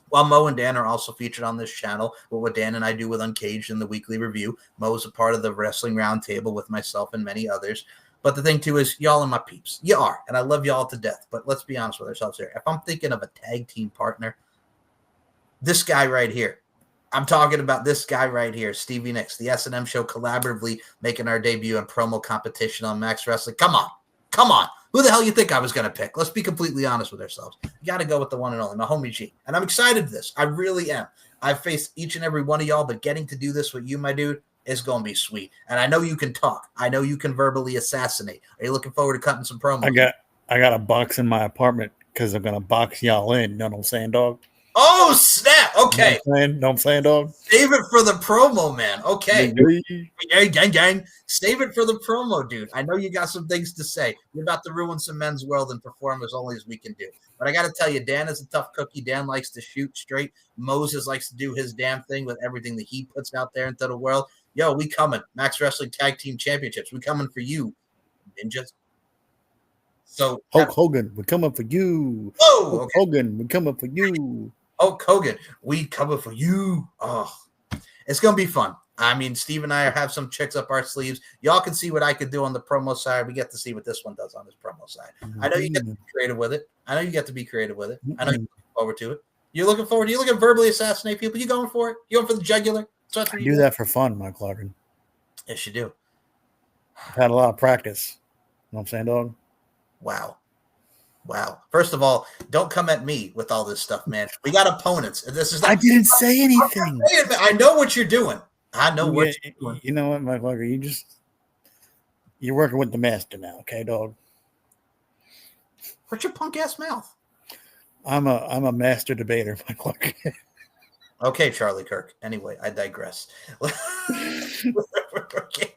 while Mo and Dan are also featured on this channel, with what Dan and I do with Uncaged in the weekly review, Mo is a part of the Wrestling Roundtable with myself and many others. But the thing, too, is y'all are my peeps. You are, and I love y'all to death. But let's be honest with ourselves here. If I'm thinking of a tag team partner, this guy right here, I'm talking about this guy right here, Stevie Nicks, the S&M show, collaboratively making our debut in promo competition on Max Wrestling. Come on. Who the hell you think I was going to pick? Let's be completely honest with ourselves. You got to go with the one and only, my homie G. And I'm excited for this. I really am. I've faced each and every one of y'all, but getting to do this with you, my dude, is going to be sweet. And I know you can talk. I know you can verbally assassinate. Are you looking forward to cutting some promos? I got a box in my apartment because I'm going to box y'all in. You know what I'm saying, dog? Oh, snap. Okay. Know what I'm saying, dog? Save it for the promo, man. Okay. Yeah. Hey, gang. Save it for the promo, dude. I know you got some things to say. You're about to ruin some men's world and perform as only as we can do. But I got to tell you, Dan is a tough cookie. Dan likes to shoot straight. Moses likes to do his damn thing with everything that he puts out there into the world. Yo, we coming. Max Wrestling Tag Team Championships. We coming for you, ninjas. So Hulk Hogan, we're coming for you. Whoa, Hulk okay. Hogan, we're coming for you. Hulk Hogan, we coming for you. Oh, it's gonna be fun. I mean, Steve and I have some tricks up our sleeves. Y'all can see what I could do on the promo side. We get to see what this one does on his promo side. I know you get to be creative with it. I know you looking forward to it. You're looking forward. You looking to verbally assassinate people. You going for it? You going for the jugular? I do that for fun, Mike Larkin. Yes, you do. I've had a lot of practice. You know what I'm saying, dog? Wow. First of all, don't come at me with all this stuff, man. We got opponents. This is I didn't say anything. I know what you're doing. I know what you're doing. You know what, Mike Larkin? You're working with the master now, okay, dog? What's your punk ass mouth? I'm a master debater, Mike Larkin. Okay, Charlie Kirk. Anyway, I digress.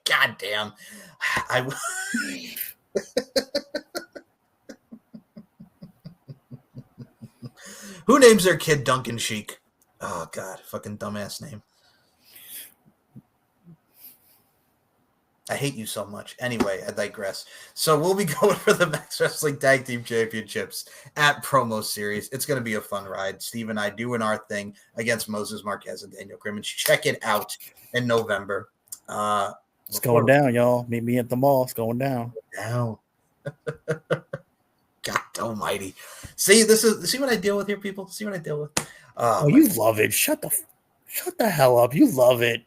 God damn. Who names their kid Duncan Sheik? Oh, God. Fucking dumbass name. I hate you so much. Anyway, I digress. So we'll be going for the Max Wrestling Tag Team Championships at Promo Series. It's going to be a fun ride. Steve and I doing our thing against Moses Marquez and Daniel Crimmins. Check it out in November. It's going down, y'all. Meet me at the mall. It's going down. God almighty. See what I deal with here, people? See what I deal with? You love it. Shut the hell up. You love it.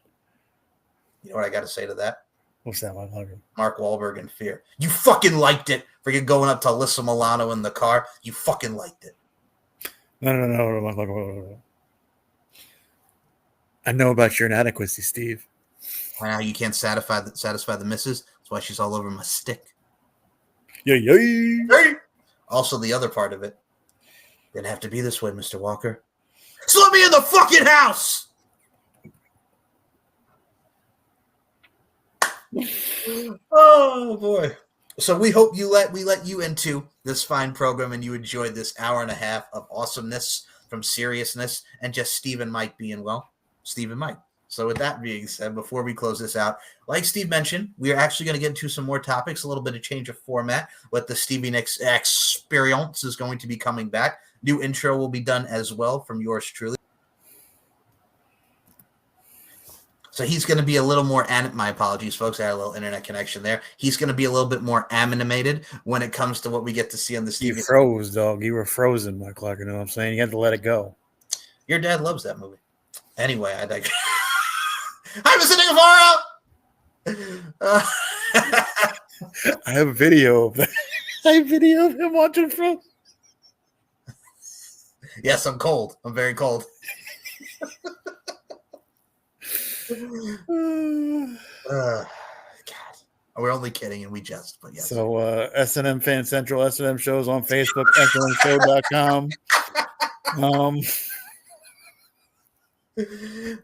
You know what I got to say to that? What's that, Mike Larkin? Mark Wahlberg in Fear. You fucking liked it. Freaking going up to Alyssa Milano in the car. You fucking liked it. No. I know about your inadequacy, Steve. Now you can't satisfy the missus. That's why she's all over my stick. Yay. Also, the other part of it didn't have to be this way, Mr. Walker. So let me in the fucking house. Oh boy. So we hope we let you into this fine program and you enjoyed this hour and a half of awesomeness from seriousness and just Steve and Mike being Steve and Mike. So with that being said, before we close this out, like Steve mentioned, we are actually going to get into some more topics, a little bit of change of format. What the Stevie Nicks experience is going to be coming back. New intro will be done as well from yours truly. So he's going to be a little more, my apologies, folks. I had a little internet connection there. He's going to be a little bit more animated when it comes to what we get to see on the Stevie. You froze, dog. You were frozen, Mike Clark. You know what I'm saying? You had to let it go. Your dad loves that movie. Anyway, I digress. Hi, Mr. Navarro. I have a video of that. I have a video of him watching Frozen. Yes, I'm cold. I'm very cold. God, we're only kidding, and we jest, but yes. So, S&M Fan Central, S&M shows on Facebook, SNMshow.com.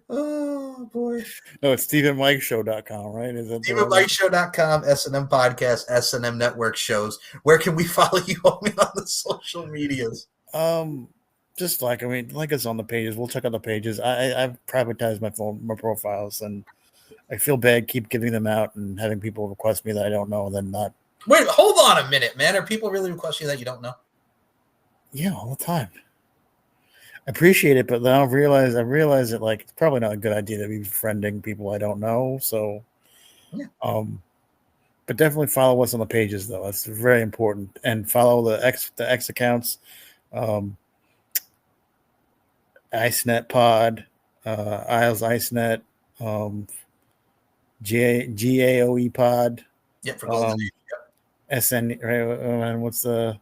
Oh boy! No, it's StephenMikeShow.com, right? Is that StephenMikeShow.com, S&M Podcast, S&M Network shows. Where can we follow you on the social medias? Just like us on the pages. We'll check out the pages. I've privatized my profiles, and I feel bad keep giving them out and having people request me that I don't know, and then not. Wait, hold on a minute, man. Are people really requesting that you don't know? Yeah, all the time. I appreciate it, but then I realize that like it's probably not a good idea to be befriending people I don't know. So, yeah. But definitely follow us on the pages, though. That's very important, and follow the X accounts. IceNet Pod, Isles IceNet, GAOE Pod. Yep, for Golden Age. Yep. SN, and what's the?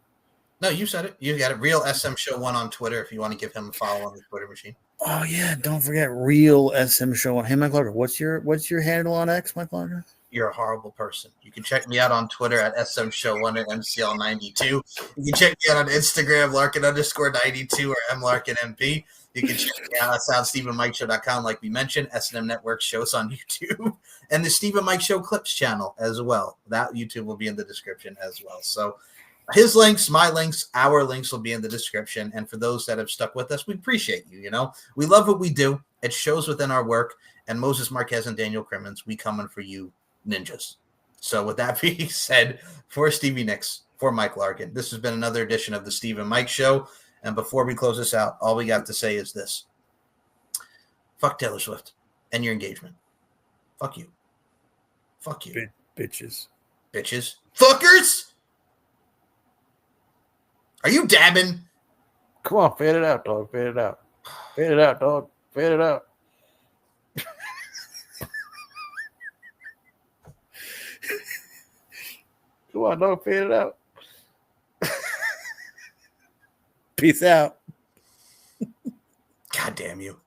No, you said it. You got it. Real SM Show 1 on Twitter if you want to give him a follow on the Twitter machine. Oh yeah, don't forget Real SM Show 1. Hey, Mike Larkin, what's your handle on X, Mike Larkin? you're a horrible person. You can check me out on Twitter at smshow1 and mcl92. You can check me out on Instagram, Larkin_92 or mlarkinmp. You can check me out at StevenMikeShow.com, like we mentioned, S&M Network shows on YouTube, and the Stephen Mike Show Clips channel as well. That YouTube will be in the description as well. So his links, my links, our links will be in the description. And for those that have stuck with us, we appreciate you. You know, we love what we do. It shows within our work. And Moses Marquez and Daniel Crimmins, we coming for you, ninjas. So with that being said, for Stevie Nicks, for Mike Larkin, this has been another edition of the Stephen Mike Show. And before we close this out, all we got to say is this. Fuck Taylor Swift and your engagement. Fuck you. Fuck you. Bitches. Bitches. Fuckers! Are you dabbing? Come on, fade it out, dog. Fade it out. Fade it out, dog. Fade it out. Come on, dog. Fade it out. Peace out. God damn you.